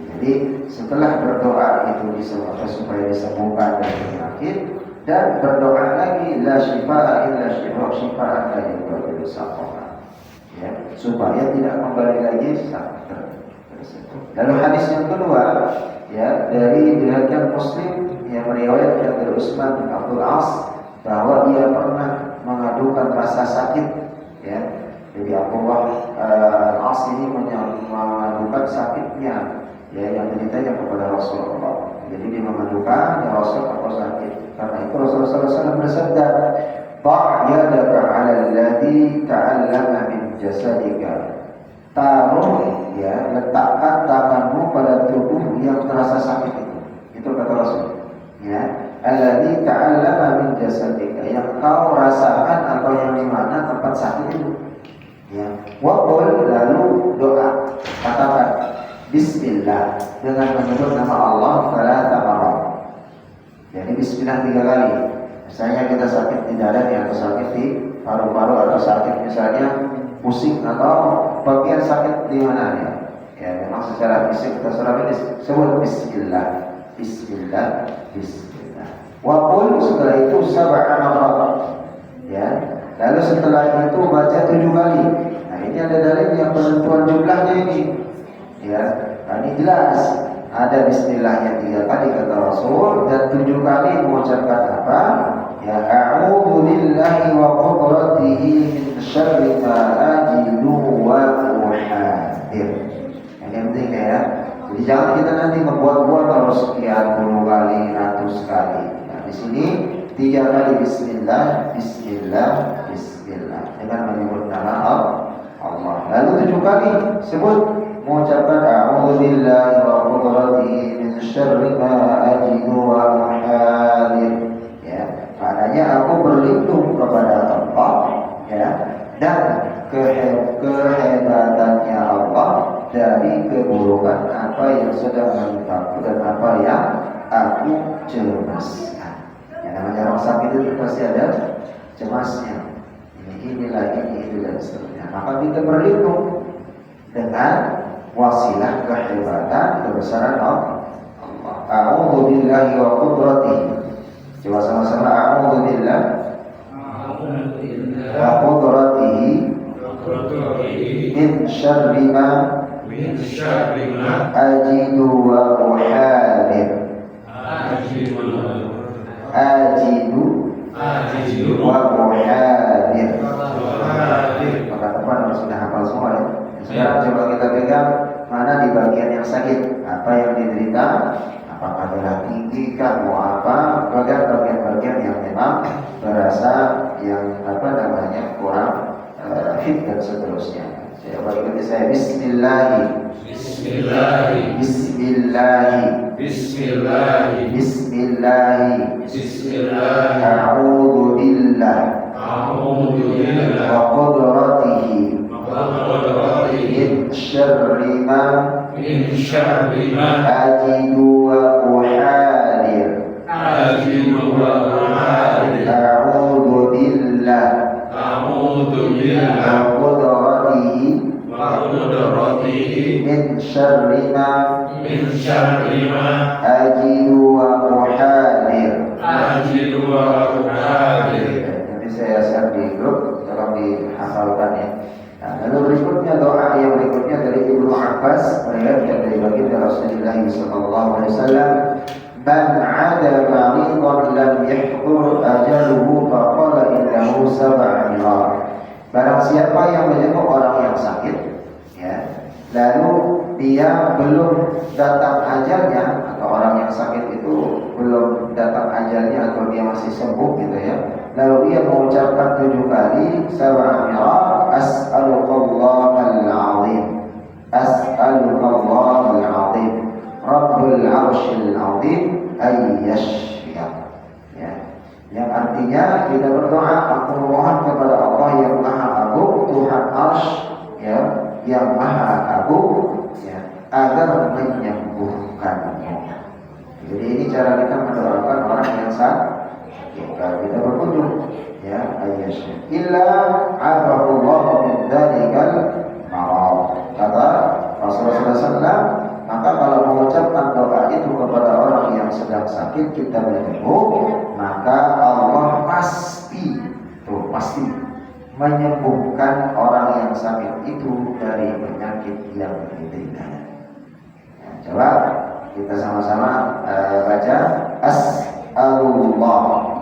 Jadi setelah berdoa itu supaya disembuhkan dari penyakit, dan berdoa lagi la shifaa'a illa shifaa'a la yughadiru saqama, ya, supaya tidak kembali lagi sakit tersebut. Lalu hadis yang kedua, ya, dari diriwayatkan Muslim yang meriwayatkan dari Utsman bin Abdul As bahwa ia pernah mengadukan rasa sakit, ya. Jadi Abdullah Al-As ini mengadukan sakitnya, ya, yang diminta kepada Rasulullah. Jadi dia mengadukan, ya Rasul, aku sakit. Karena itu Rasulullah SAW bersabda, "Ta' yadaka 'ala alladhi ta'allama min jasadika." Taruh, ya, letakkan tanganmu pada tubuh yang terasa sakit itu. Itu kata Rasul. Ya, alladhi ta'allama min jasadika, yang kau rasakan atau yang di mana tempat sakit itu. Ya, waqul, lalu doa, katakan Bismillah dengan menyebut nama Allah thalatha marrat. Jadi Bismillah 3 kali. Misalnya kita sakit di dada atau sakit di paru-paru atau sakit misalnya pusing atau bagian sakit di mana ya? Ya, memang secara fisik kita sudah sebut Bismillah, Bismillah, Bismillah. Waqul, setelah itu sab'a marrat. Ya. Lalu setelah itu baca 7 kali. Nah, ini ada dalil yang penentuan jumlahnya ini. Ya, nah, ini jelas. Ada Bismillahnya 3 kali kata Rasul, dan 7 kali mengucapkan apa? Ya, a'udzu billahi wa qudratihi min syarri ma ajidu wa uhadir. Ini penting ya. Jadi jangan kita nanti membuat-buat kalau sekian puluh kali, ratus kali. Nah, di sini 3 kali Bismillah, Bismillah, Bismillah dengan menyebut nama Allah. Lalu 7 kali sebut mengucapkan a'udzu billahi wa qudratihi min syarri ma ajidu wa uhadir. Ya, maknanya aku berlindung kepada Allah, ya, dan kehebatannya Allah dari keburukan apa yang sedang menimpaku dan apa yang aku cemaskan. Yang namanya orang sakit itu pasti ada cemasnya. Inilah ini itu dan seterusnya. Maka kita berlindung dengan wasilah kehebatan kebesaran Allah. A'udzu billahi wa qudratihi. Coba sama-sama a'udzu billahi wa qudratihi min syarri ma ajidu wa uhadir. Ajidu wa uhadir. Maka teman harus sudah hafal semua ya. Sekarang coba kita pegang mana di bagian yang sakit, apa yang diderita, apakah darah tinggi kah, mau apa, bagian bagian yang memang berasa yang kurang fit dan seterusnya. Saya ikuti saya. Bismillahi. Bismillahi. Bismillahi. Bismillahi. Bismillahi. Bismillahi. A'udzu billah. A'udzu billahi Wa qudratihi. wa qudratihi Min syarri ma min syarri ma ajidu wa uhadir. ajidu wa uhadir. A'udzu billah. A'udzu billahi Wa qudratihi. wa qudratihi Min syarri ma min syarri ma ajidu wa uhadir. ajidu wa uhadir. Nanti saya share di grup, tolong dihafalkan ya. Nah, lalu berikutnya doa yang berikutnya dari Ibnu Abbas meriwayatkan dari baginda Rasulullah sallallahu alaihi wasallam, "Man 'ada maridan lam yahdur ajaluhu faqala innahu sab'a mirar." Barang siapa yang menjenguk orang yang sakit, ya, lalu dia belum datang ajalnya, atau orang yang sakit itu belum datang ajalnya atau dia masih sembuh gitu ya, lalu dia mengucapkan 7 kali sab'a mirar, as'alukallahal azim, as'alukallahal azim, rabbul arsyil azim ayyashfiya, ya, yang artinya kita berdoa, aku memohon kepada Allah yang maha agung, Tuhan arsy, ya, yang maha agung, ya, agar menyembuhkannya. Jadi ini cara kita mendoakan orang yang sakit. Kalau kita berkunjung, ya, ayyashfiya illa afahullahu min dzalikal marad. Kata Rasulullah SAW, maka kalau mengucapkan doa itu kepada orang yang sedang sakit, kita menyembuh, maka Allah pasti menyembuhkan orang yang sakit itu dari penyakit yang dideritanya. Ya, coba kita sama-sama baca As'alullah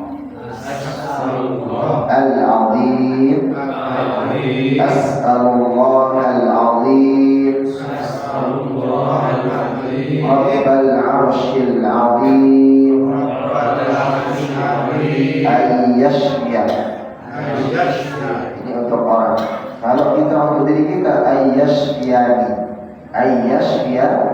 al-azim, As'alullah al-azim, Rabbal arsyil azim, ayyashfiya. Ini untuk orang. Kalau kita untuk diri kita, ayyashfiyani, ayyashfiyani.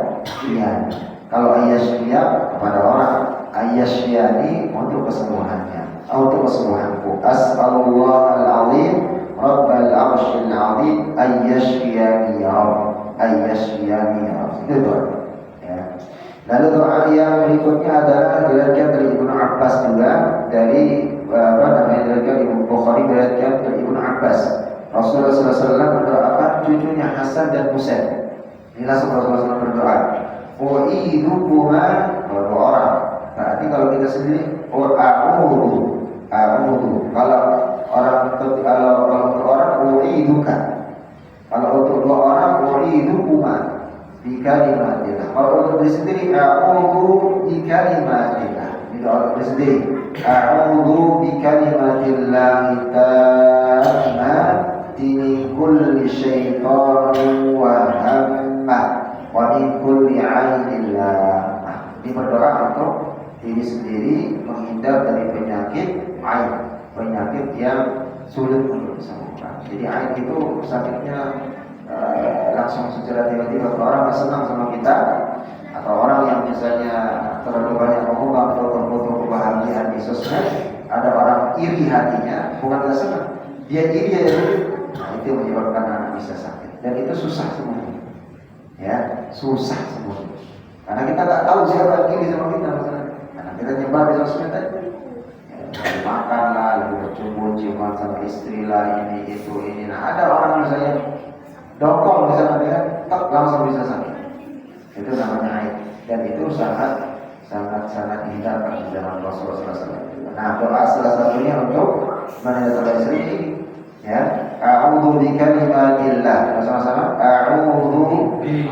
Kalau ayyashfiya kepada orang, ayyashfiyani untuk kesembuhannya, untuk kesembuhanku. As'alullah al-azim, Rabbal arsyil azim, ayyashfiyani ya Rabb, ayyashfiyani ya Rabb. Itu doa. Ya. Lalu doa yang berikutnya adalah diriwayatkan dari Ibnu Abbas juga, dari diriwayatkan Imam Bukhari diriwayatkan dari Ibnu Abbas. Rasulullah SAW mendoakan cucunya Hasan dan Husain. Inilah Rasulullah SAW berdoa, "U'idukuma," kalau dua orang. Berarti kalau kita sendiri, a'udhu. Kalau untuk orang, u'iduka. Kalau untuk dua orang, u'idukuma bi kalimatillah. Kalau untuk diri sendiri, a'udhu bi kalimatillah. Ini kalau diri sendiri, a'udhu bi kalimatillahi tammati min kulli syaitanin wa hammah wa min kulli 'ainin lamah. Ini berdoa untuk diri sendiri, menghindar dari penyakit ain, penyakit yang sulit untuk disembuhkan. Jadi ain itu sakitnya langsung secara tiba-tiba. Kalau orang nggak senang sama kita, atau orang yang misalnya terlalu banyak mengunggah foto-foto kebahagiaan di sosmed, ada orang iri hatinya, bukan nggak senang, dia iri aja. Nah, itu menyebabkan anak bisa sakit, dan itu susah sembuh, ya, susah sembuh. Karena kita nggak tahu siapa yang iri sama kita, misalnya. Karena kita nyebar di sosmed aja, ya, makan lah, lagi berciuman sama istri lah, ini itu ini. Nah, ada orang misalnya dongkol misalnya dia, tak langsung bisa sakit. Itu namanya aib, dan itu sangat dihindarkan di zaman Rasulullah SAW. Nah, doa salah satunya untuk menentukan istri, ya, a'udzu bi kalimatillah. Sama-sama, a'udzu bi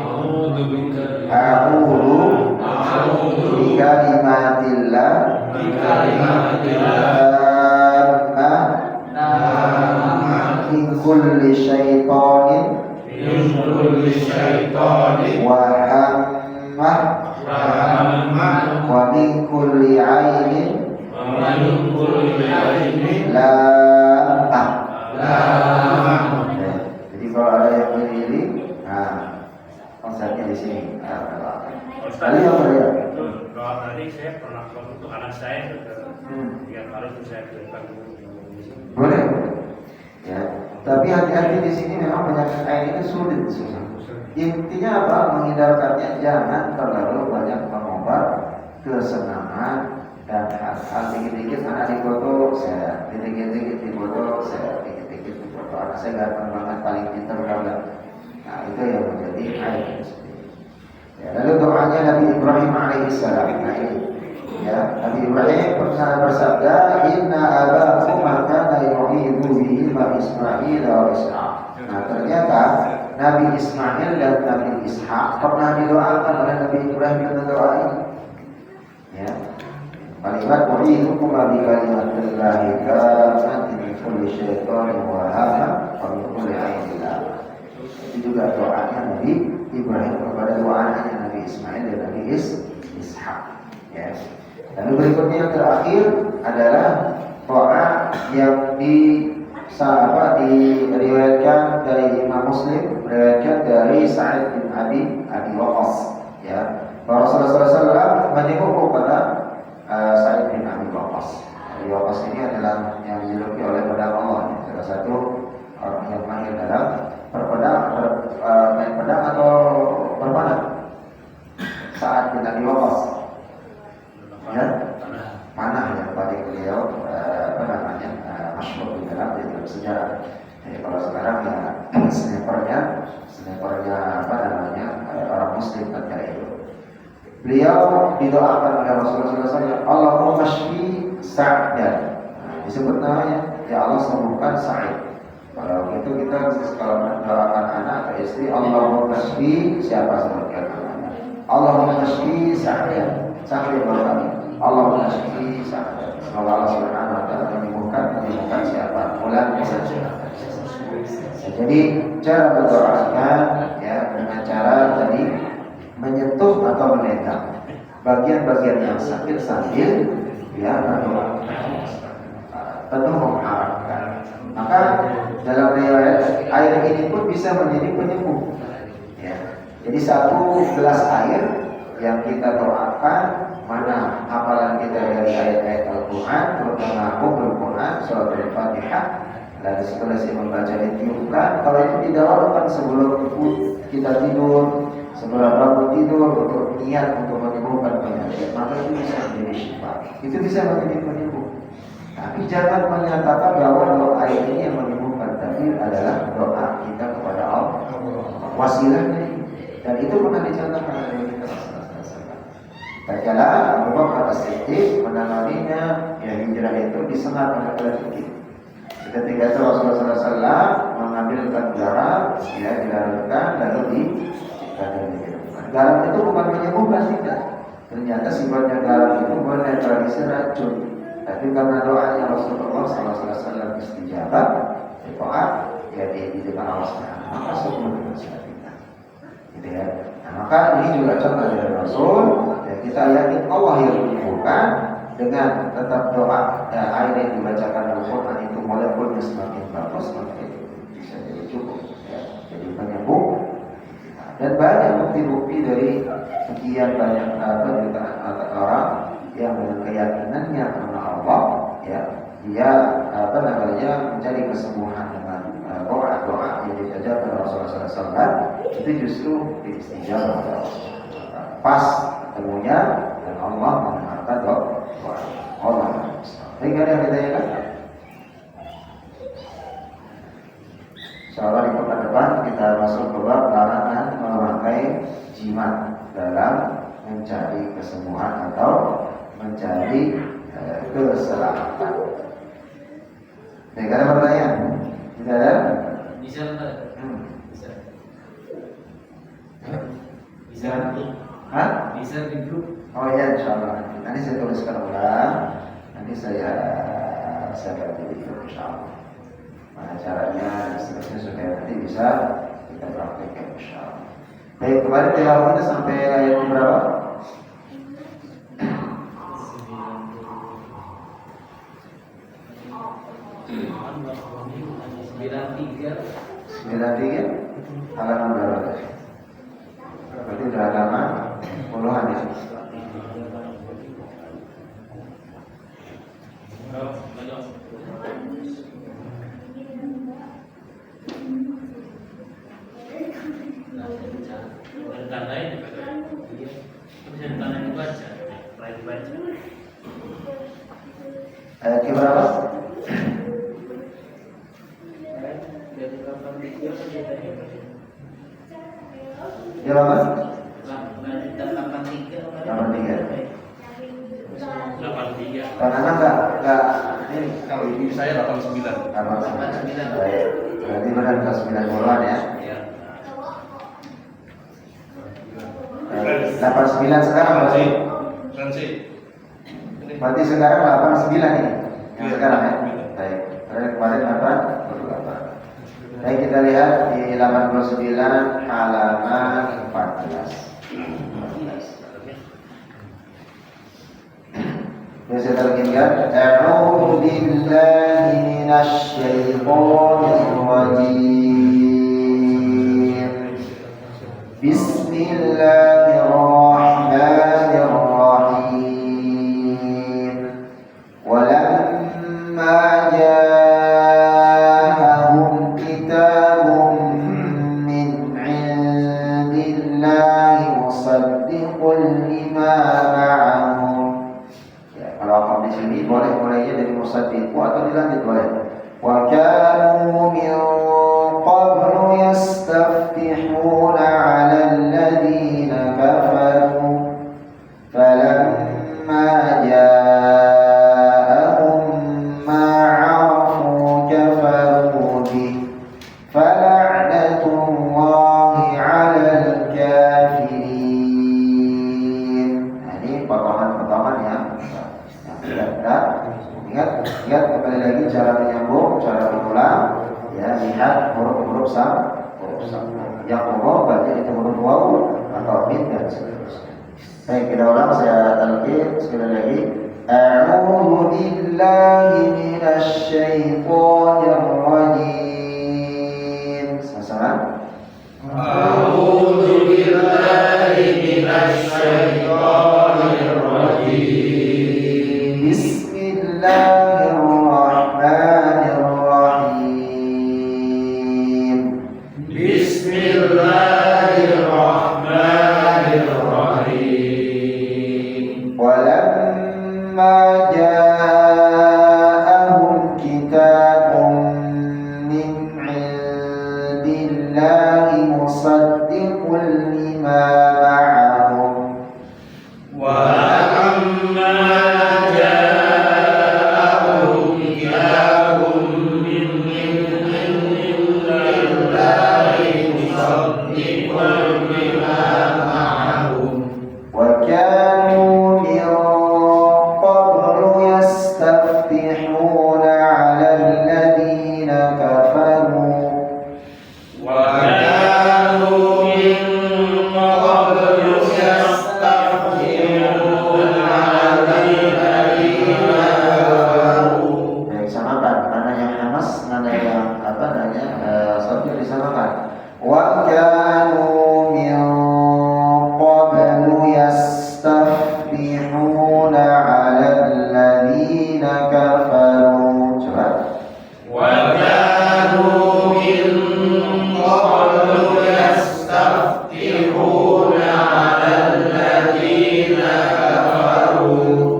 kalimatillah min kulli syaitanin wa hammah wa min kulli 'ainin lam. Lam. Ya, jadi kalau ada yang berdiri, nah konsepnya di sini. Kali yang berbeda. Itu doa tadi saya pernah untuk anak saya yang harus saya berikan dulu. Boleh. Ya, tapi hati-hati di sini memang penyakit air itu sulit. Intinya apa? Menghindarkannya, jangan terlalu banyak mengobar kesenangan dan hal-hal dikit-dikit anak difoto saya, dikit-dikit difoto saya, dikit-dikit difoto anak saya ganteng banget, paling pintar banget. Nah itu yang menjadi air itu sendiri. Ya, lalu doanya Nabi Ibrahim alaihissalam. Nah ini, ya Nabi Ibrahim pernah bersabda, Inna abakum kana yu'idu bihi ma Ismail wa Ishaq. Nah ternyata Nabi Ismail dan Nabi Ishak pernah didoakan oleh Nabi Ibrahim dengan doa ini. Ya. Kalimat wa'idukum bi kalimatillahi kafatin min kulli syaitanin wa hamah wa min kulli ainin. Itu juga doanya Nabi Ibrahim kepada dua anaknya Nabi Ismail dan Nabi Ishak. Ya. Lalu berikutnya yang terakhir adalah doa yang diriwayatkan dari Imam Muslim, diriwayatkan dari Sa'id bin Abi Waqqas, ya, bahwa Rasulullah SAW menyebut kepada Sa'id bin Abi Waqqas. Abi Waqqas ini adalah yang dijuluki oleh pedang Allah, ya, salah satu orang yang mahir dalam main pedang atau berpanah. Sa'id bin Abi Waqqas, ya, panah yang paling beliau masyhur di dalam sejarah. Kalau sekarang ya snipernya orang Muslim ketika itu. Beliau didoakan oleh Rasulullah SAW, Allahumma shfi Sa'dan. Disebut namanya, ya Allah sembuhkan Sa'id. Kalau gitu kita kalau mendoakan anak atau istri, Allahumma shfi siapa sebutkan namanya. Allahumma shfi Sa'dan. Sampai berkali, Allahumma shfi Sa'dan. Semoga Allah Subhanahu wa taala menyembuhkan siapa? Fulan. Jadi cara berdoakan ya dengan cara tadi menyentuh atau menendang bagian-bagian yang sakit sambil ya berdoa. Tentu mengharapkan. Maka dalam riwayat air ini pun bisa menjadi penyembuh. Ya. Jadi satu gelas air yang kita doakan, mana hafalan kita dari ayat-ayat Al-Quran, terutama Al-Quran, surat Al-Fatihah, dan setelah saya membaca ditiupkan. Kalau itu didoakan sebelum kita tidur, sebelum bangun tidur, untuk niat untuk menyembuhkan penyakit, maka itu bisa menjadi syifa. Itu bisa menjadi penyembuh. Tapi jangan menyatakan bahwa doa ini yang menyembuhkan, tapi adalah doa kita kepada Allah, wasilahnya. Dan itu pernah dicontohkan oleh kita. Tatkala Abu Bakar As-Siddiq menanganinya, ya hijrah itu disengat oleh Siddiq. Ketika itu Rasulullah SAW mengambilkan garam, ya dilarutkan lalu diminumkan. Garam itu bukan menyembuhkan, tidak. Ternyata sifatnya garam itu menetralisir racun. Tapi karena doanya Rasulullah SAW istijabah, doa, ya didikan Allah SWT, maka sembuh dengan kita. Gitu ya. Nah, maka ini juga contoh dari Rasul. Kita yakin Allah yang menyembuhkan dengan tetap doa dan air yang dibacakan Al-Quran itu molekulnya semakin bagus, maka itu bisa jadi cukup ya, jadi penyembuh. Dan banyak bukti-bukti dari sekian banyak jutaan orang yang dengan keyakinannya karena Allah ya dia mencari kesembuhan dengan doa-doa yang diajarkan Rasulullah SAW, itu justru diistijabah oleh Allah. Pas ketemunya dan Allah mendengarkan doa Allah. Sehingga ada yang ditanyakan. Insyaallah di pekan depan kita masuk ke bab larangan memakai jimat dalam mencari kesembuhan atau mencari keselamatan. Tidak ada pertanyaan? Tidak ada? Bisa Ustaz? Bisa. Bisa. Hah? Bisa di grup. Oh ya, insyaallah. Nanti saya tuliskan ulang. Nanti saya ganti video insyaallah. Mana caranya dan seterusnya supaya nanti bisa kita praktekkan insyaallah. Baik, kemarin tilawah kita sampai ayat berapa? 93 halaman berapa? Berarti udah halaman puluhan ya. Tandain bisa ditandain dibaca, lain dibaca. Ayat ke berapa? dari 83 Ya berapa? 83 83. Karena enggak ini Kalau ibu saya 89. apa? Baik. Berarti benar ke 9 bulan ya. 89 sekarang berarti. Transit. Berarti sekarang 89 ini. Yang Iya. sekarang ya. Baik. Karena kemarin 88. Baik, kita lihat di 89 halaman 14. Bisa terkingkat. A'udzu billahi minasy syaithanir rajim. Bismillahirrahmanirrahim. Walamma ja'ahum kitabun min 'indillahi musaddiqun lima ma'ahum. Ya, kalau apa di sini boleh-bolehnya dari musaddiqu atau dilanjut boleh. Wa kanu min qablu yastaftihuna 'ala alladhina kafaru falamma ja'ahum ma 'arafu kafaru bih fala'natullahi 'alal kafirin. Nah, ini potongan-potongan ya. Ingat kembali lagi cara menyambung, cara mengulang. Ya, lihat huruf-huruf sam. Yang umum berarti itu huruf waw atau mim dan seterusnya. Baik, kita ulang, saya talqin sekali lagi. A'udzu billahi minasy syaithanir rajim. Sama-sama. A'udzu billahi minasy syaithanir rajim. Bismillahirrahmanirrahim. Bismillahirrahmanirrahim. Walamma ja'ahum kitabun min 'indillahi musaddiqun lima ma'ahum. Walamma ja'ahum kitabun min indillahi musaddiqun lima ma'ahum. وكانوا من قبل يستفتحون على الذين كفروا وكانوا من قبل يستفتحون على الذين كفروا. Baik, samakan mana yang hamas, mana yang apa namanya sabtu disamakan. Wa kanu min qablu yastaftihuna 'ala alladhina kafaru. Coba. وكانوا من قبل يستفتحون على الذين كفروا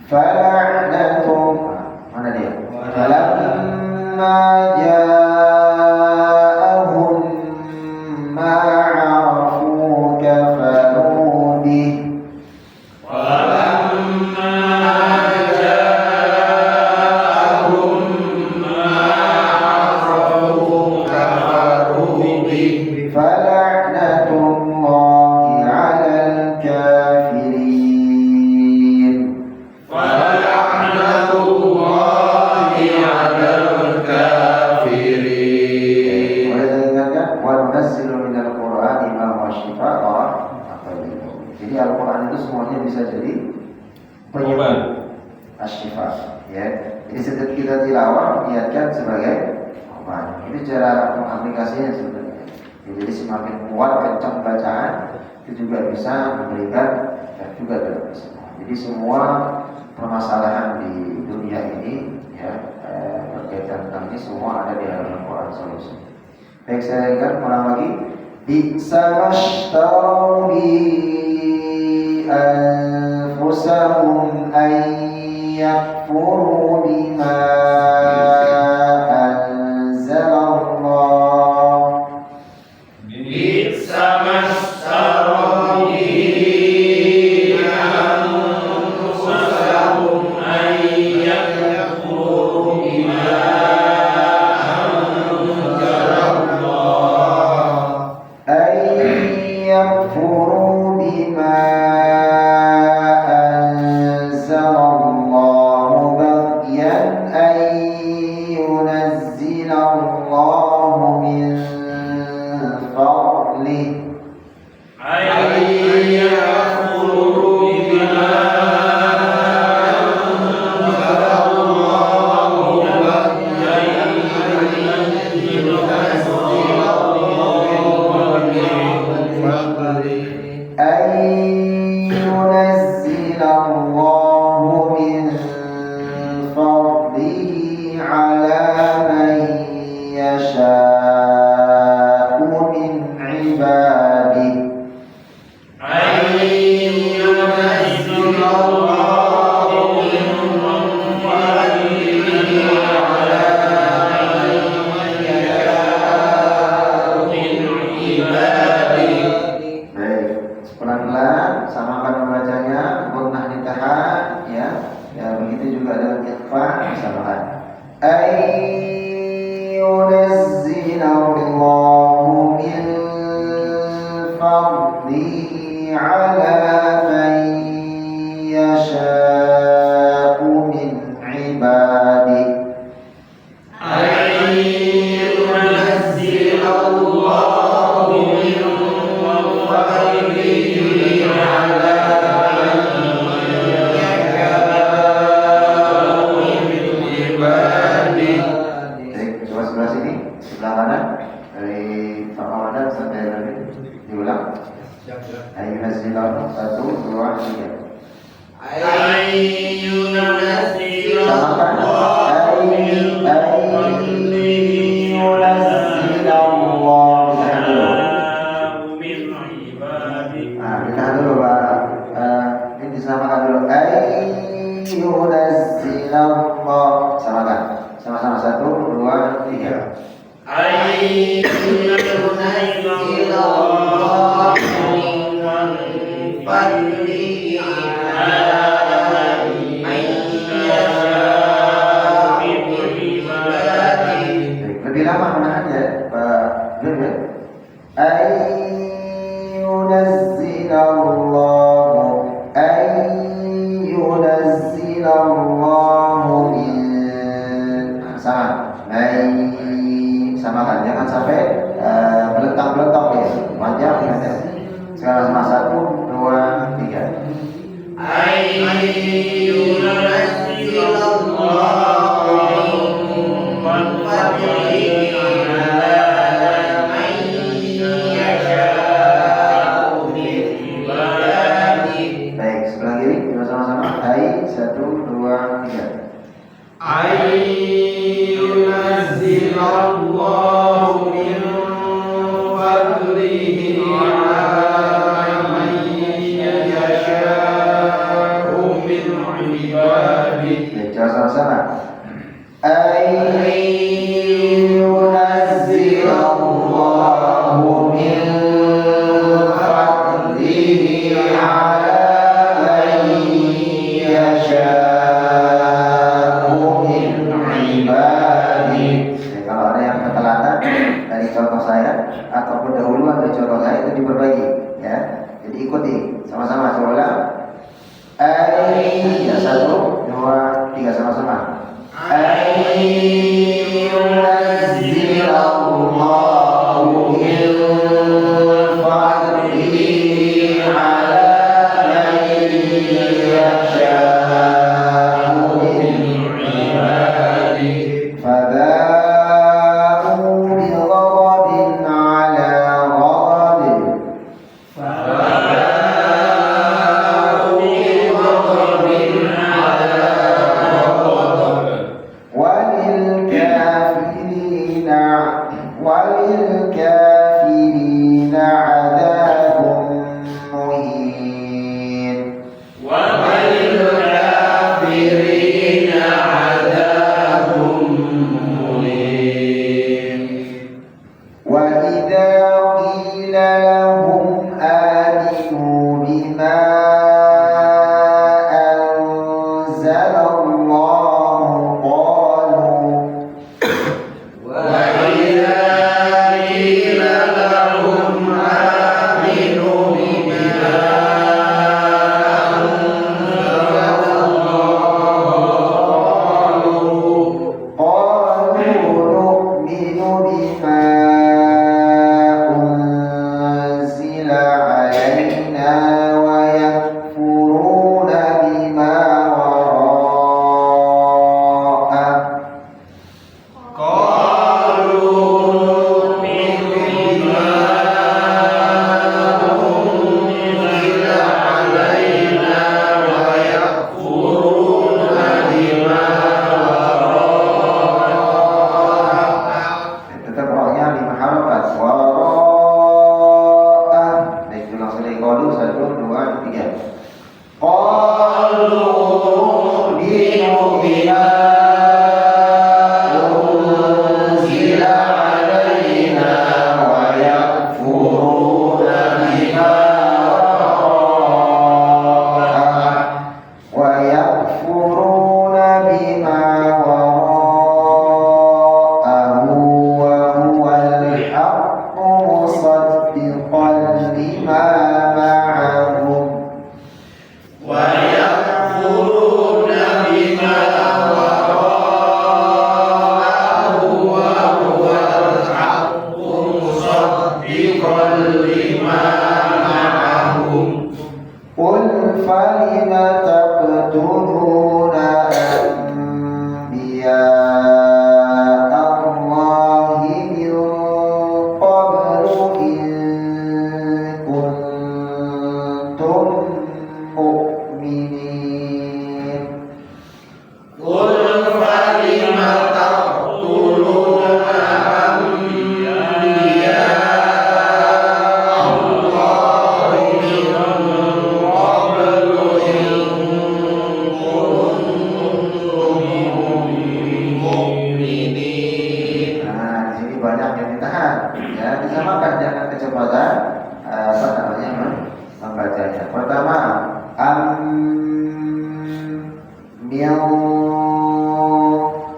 Fala'natum, mana dia? Falamma ja'ahum ma 'arafu kafaru bih. ولما جاءهم ما عرفوا كفروا به Fala'natullahi 'alal kafirin. فلعنة الله على الكافرين. Boleh diingatkan, wa nunazzilu minal Qur'ani ma huwa shifaa'un wa rahmatan lil mu'minin. Jadi Al-Qur'an itu semuanya bisa jadi penyembuh, asy-syifa, ya. Jadi setiap kita tilawah niatkan sebagai obat. Itu cara mengaplikasinya sebenarnya. Jadi semakin kuat kencang bacaan itu juga bisa memberikan dan juga dalam Islam. Jadi semua permasalahan di dunia ini ya berkaitan tentang ini semua ada di dalam Al-Quran solusi. Baik, saya ingat ulang lagi. Bisa mashtaru bi anfusahum an yakfuru bima فباءوا بغضب على غضب وللكافرين عذاب مهين وللكافرين عذاب مهين وإذا قيل لهم آمنوا بما أنزل الله قالوا وإذا قيل لهم آمنوا بما قالوا نؤمن بما أنزل علينا ويكفرون بما وراءه قالوا نؤمن بما أنزل علينا ويكفرون بما tetap rohnya 5 harakat wara'ah. Baik, ulang sekali. Qalu 1, 2, 3. قالوا نؤمن بما أنزل علينا ويكفرون بما وراءه ويكفرون بما وراءه وهو الحق مصدقا لما معهم ويكفرون بما وراءه وهو الحق مصدقا لما معهم قل فلم تقتلون أنبياء الله من قبل إن كنتم مؤمنين قل فلم تقتلون أنبياء الله من قبل إن كنتم مؤمنين. Nah, di sini banyak yang ditahan. Ya, disamakan jangan kecepatan membacanya. Pertama, mil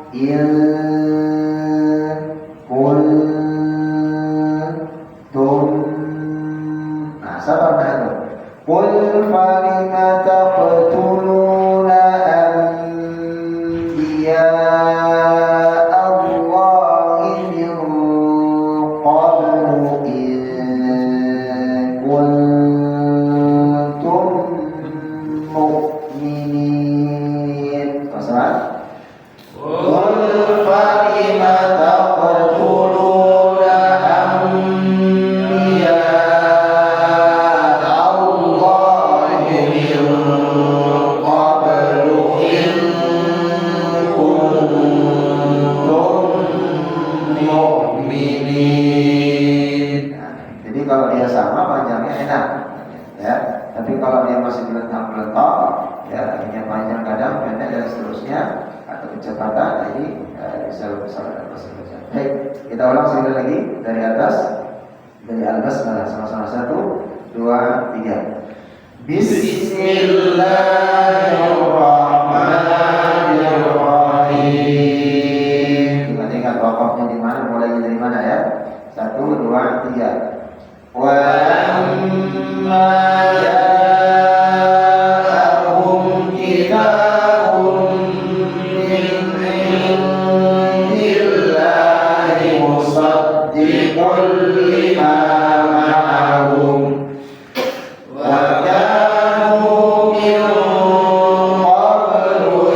il kuntum. Nah, sabar dah tu. Qul falima taqtuluna anbiya Allah min qablu in kuntum mu'minin. Masalah? قل فلم تقتلون أنبياء الله من قبل إن كنتم مؤمنين. Jadi kalau dia sama panjangnya enak, ya. Tapi kalau dia masih meletak, ya, akhirnya panjang kadang pendek dan seterusnya atau kecepatan, jadi bisa salah dan masih baca. Baik, kita ulang sekali lagi dari atas, dari Al-Basmalah sama-sama 1, 2, 3. Bismillahirrahmanirrahim. Ingat-ingat wakafnya di mana, mulainya dari mana ya? 1, 2, 3. Wa amma ja'ahum kitabun min indillahi musaddiqun lima ma'ahum wa kanu min qablu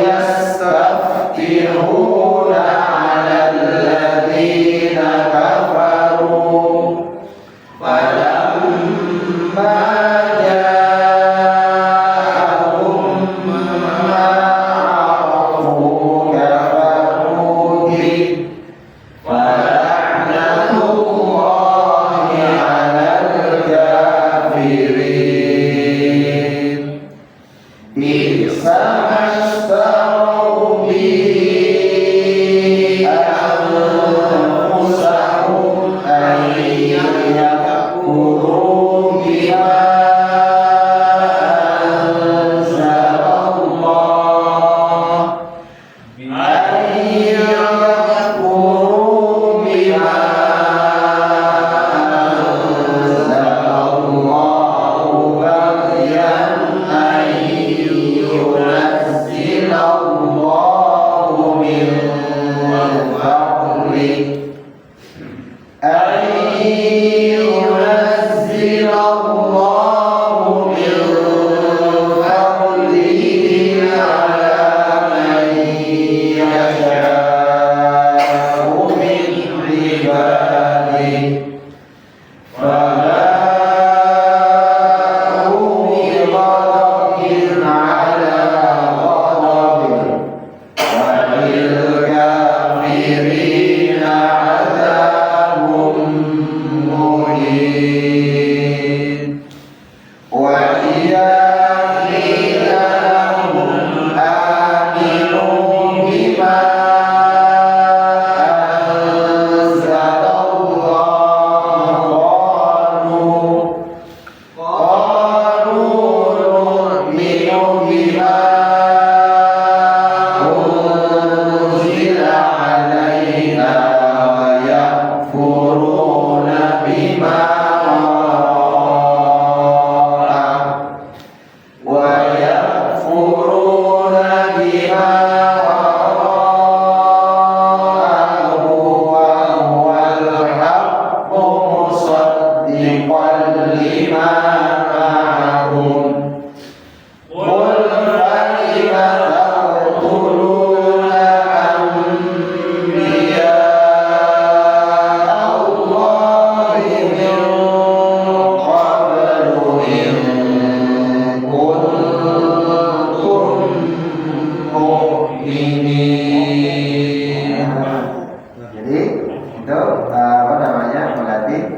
Jadi itu apa namanya melatih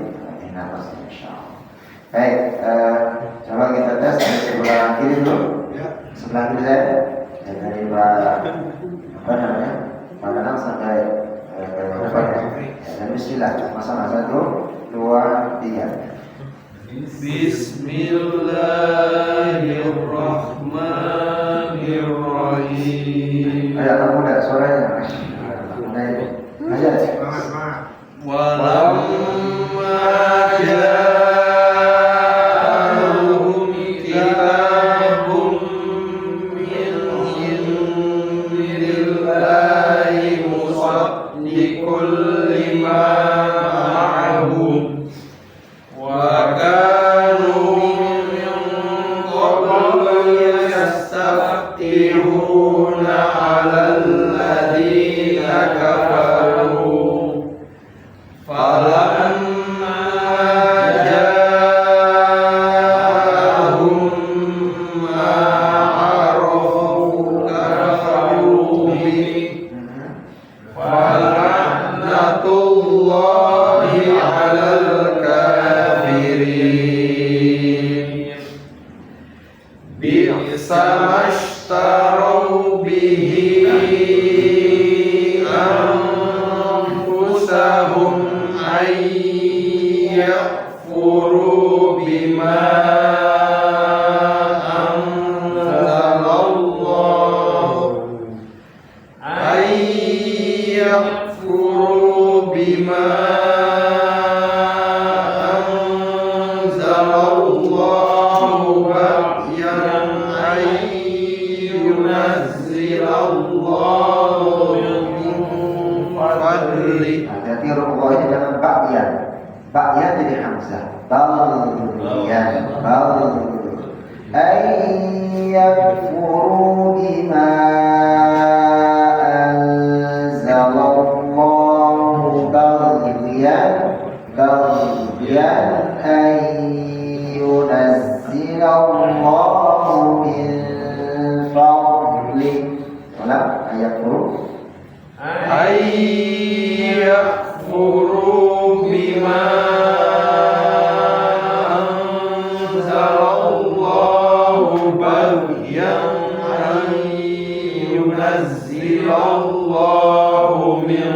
nafas insyaallah. Baik, coba kita tes dari sebelah kiri dulu. Sebelah kiri saya, ya, dari apa namanya Pak Danang sampai depan. Dan Bismillah, sama 1, 2, 3. Bismillahirrahmanirrahim. Ayo kamu lihat suaranya. Aja. Walamma ja'ahum kitabun min indillahi musaddiqun lima ma'ahum wa kanu min qablu yastaftihuna 'alal ladzina kafaru falamma ja'ahum ma 'arafu kafaru bihi fala'natullahi 'alal kafirin bi'sa mashtarau bihi anfusahum yakfuru bima anzalallahu yakfuru bima anzalallahu baghyan yunazzilallahu min fadli. Hati-hati rukuknya jangan bakyan. Bakyan jadi hamzah. Bagyan. Ayyakfuru bima anzalallahu bagyan ayyunazzilallahu min fadli. Ulang, ayyakfuru yakfuru bima anzalallahu baghyan yunazzilallahu min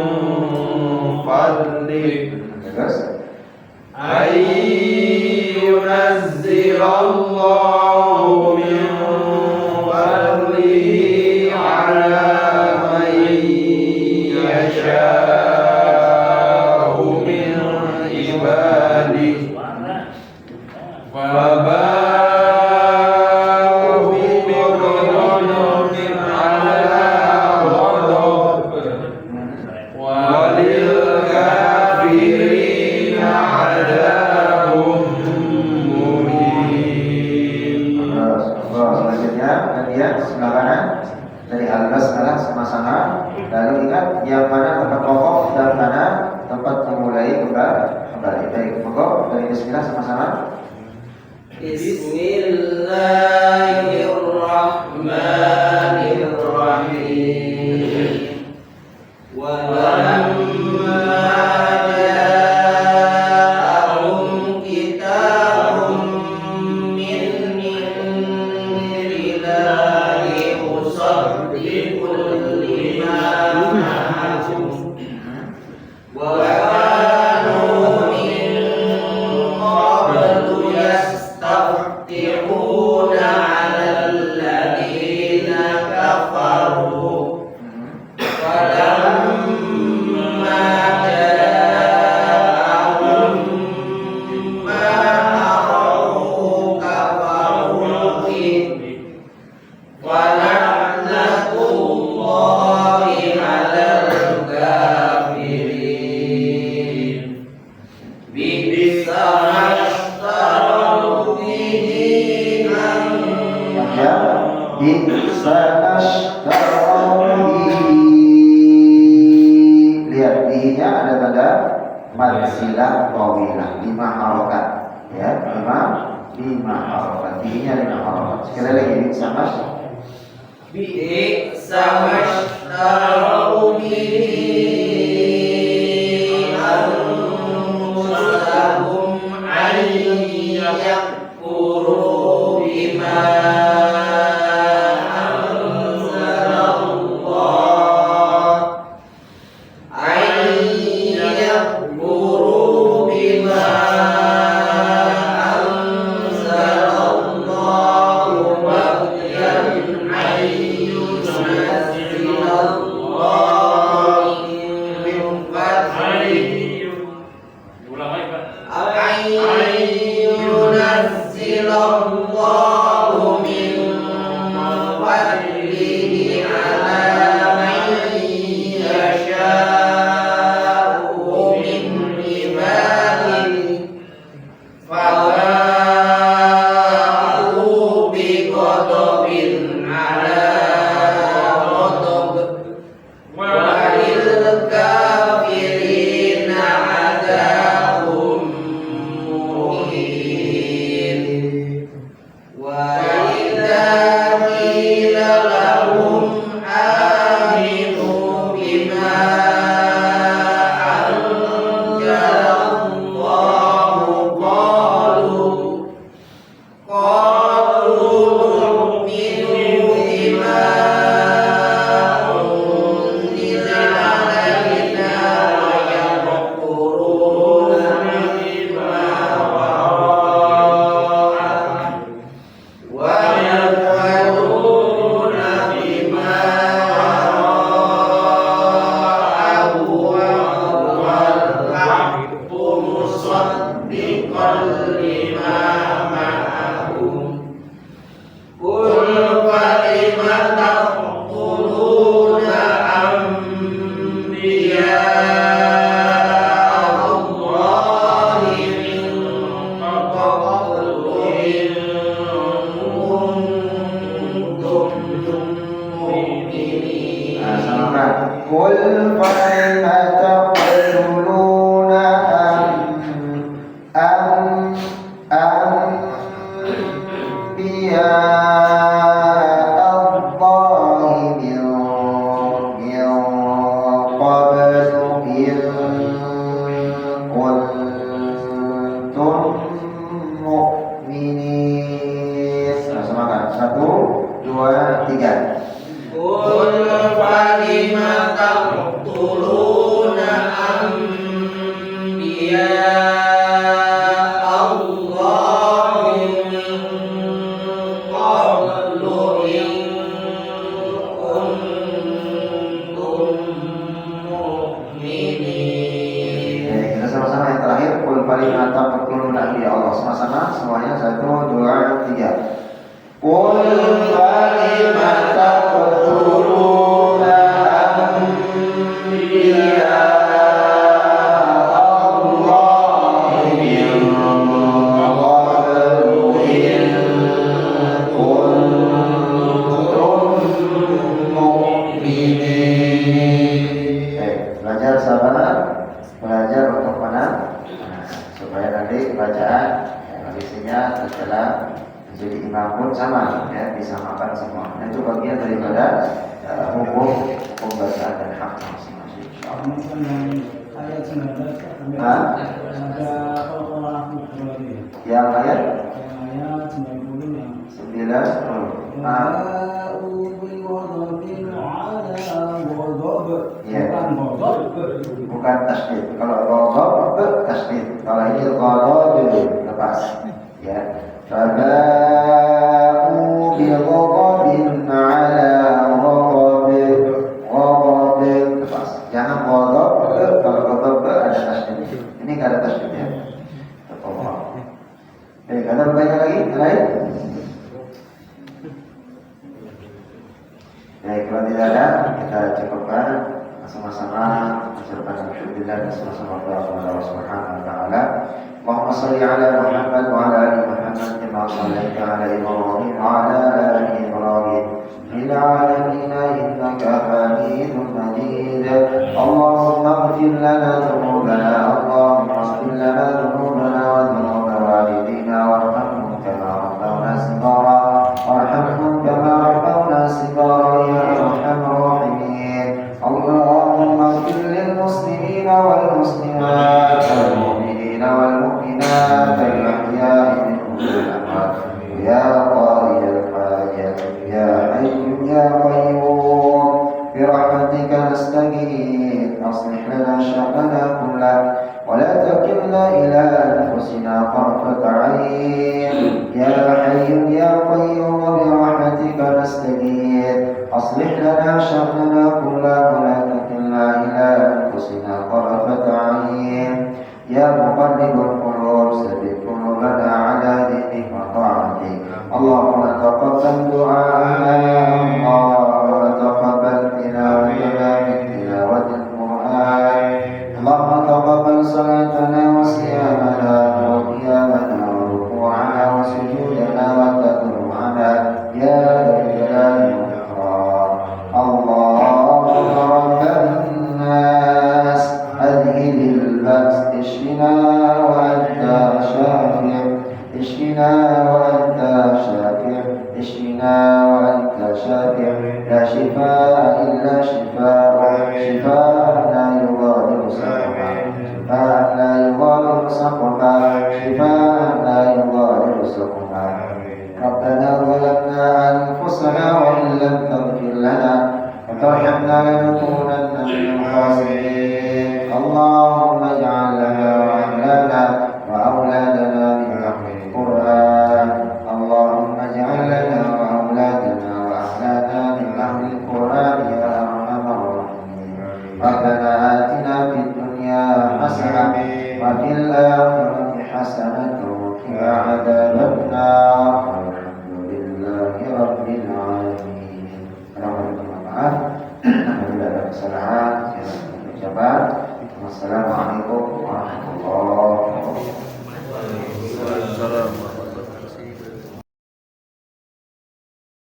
fadli terus yunazzilallahu min fadlihi ala man yasha'u min ibadihi faba'u bighadabin ala ghadab walil kafirina adabun muhin. Selanjutnya kemudian sebelah kanan dari al-basmalah sama-sama. Lalu ingat yang mana tempat pokok dan mana tempat memulai kembali. Baik, monggo dari bismillah sama-sama. Bismillahirrahmanirrahim. Walamma ja'ahum kitabun min indillahi musaddiqun lima ma'ahum wa kanu min qablu yastaftihuna 'alal ladzina kafaru falamma ja'ahum ma arafu kafaru bihi wala'natullahi 'alal kafirin bi'sa mashtaru bihi Ya, bisa ashtarobi. Lihat bihinya ada tanda mad silah tawilah 5 harokat. Ya, 5 harokat. Bihinya 5 harokat. Sekali lagi bisa bi'sa mashtaru bihi 2, 3. Qul falima taqtuluna anbiya Allah min qablu in kuntum mu'minin. Oke, kita sama-sama yang terakhir. Qul falima taqtuluna anbiya Allah. Sama-sama semuanya 1, 2, 3. Qul falima taqtuluna anbiya Allah min qablu in kuntum mu'minin. Belajar sabar, belajar untuk mana? Supaya nanti bacaan kondisinya setelah jadi imam pun sama, ya, bisa makan semua. Nah, itu bagian daripada hukum pembacaan dan hak masing-masing. Ayat 19 Hah? ada orang lagi. Yang ayat Ayat 90 yang 90. Iya. Bukan tasdid. Kalau ghadab tasdid. Kalau ini ghadab lepas. Ya. Faba'u bi ghadabin 'ala ghadab. Ghadab lepas. Jangan ghadab. Kalau ghadab ada tasdid. Ini enggak ada tasdidnya. Allah. Ada pertanyaan lagi? Yang lain? Baik, kalau tidak ada, kita cukupkan sama-sama ucapkan alhamdulillah dan sama-sama berdoa kepada Allah Subhanahu wa taala. Allahumma shalli ala Muhammad wa ala ali Muhammad kama shallaita ala Ibrahim wa ala ali Ibrahim fil alamin innaka Hamidum Majid. Allahumma ighfir lana dhunubana, Allahumma ighfir lana dhunubana wa dhunuba walidina warhamhum kama rabbawna shighara. warhamhum kama rabbawna shighara ya arhamar rahimin. Allahumma ighfir lil muslimina wal muslimat wal mu'minina wal mu'minat al ahya'i minhum wal amwat ya qadiyal hajat ya hayyu ya qayyum bi rahmatika nastaghith aslih lana sha'nana kullahu wa la takilna ila anfusina tarfata 'ain ya hayyu ya qayyum bi rahmatika nastaghith aslih lana sha'nana kullahu wa la takilna ila anfusina tarfata 'ain ya muqallibal qulub sabbit qulubana 'ala dinik wa ta'atik. Allahumma taqabbal du'ana Allahumma taqabbal tilawatana min tilawatil Qur'an. Allahumma taqabbal salatana wa siyamana wa qiyamana wa ruku'ana wa sujudana wa tadarru'ana ya dzal jalali wal ikram. Allahumma rabban nas adhibil ba's ishfina wa anta shafi' ishfina wa anta shafi' ishfina wa anta shafi' la shifaa illa shifaa shifaa la yughadiru saqama shifaa la yughadiru saqama shifaa la yughadiru saqama. ربنا ظلمنا أنفسنا وإن لم تغفر لنا وترحمنا لنكونن من الخاسرين. اللهم اجعل لنا وأهلنا وأولادنا من أهل القرآن. اللهم اجعل لنا وأولادنا وأهلنا من أهل القرآن يا أرحم الراحمين. ربنا آتنا في الدنيا حسنة وفي الآخرة حسنة وقنا عذاب النار. Rabbil alamin. Maaf apabila ada kesalahan, saya ucapkan. Wassalamualaikum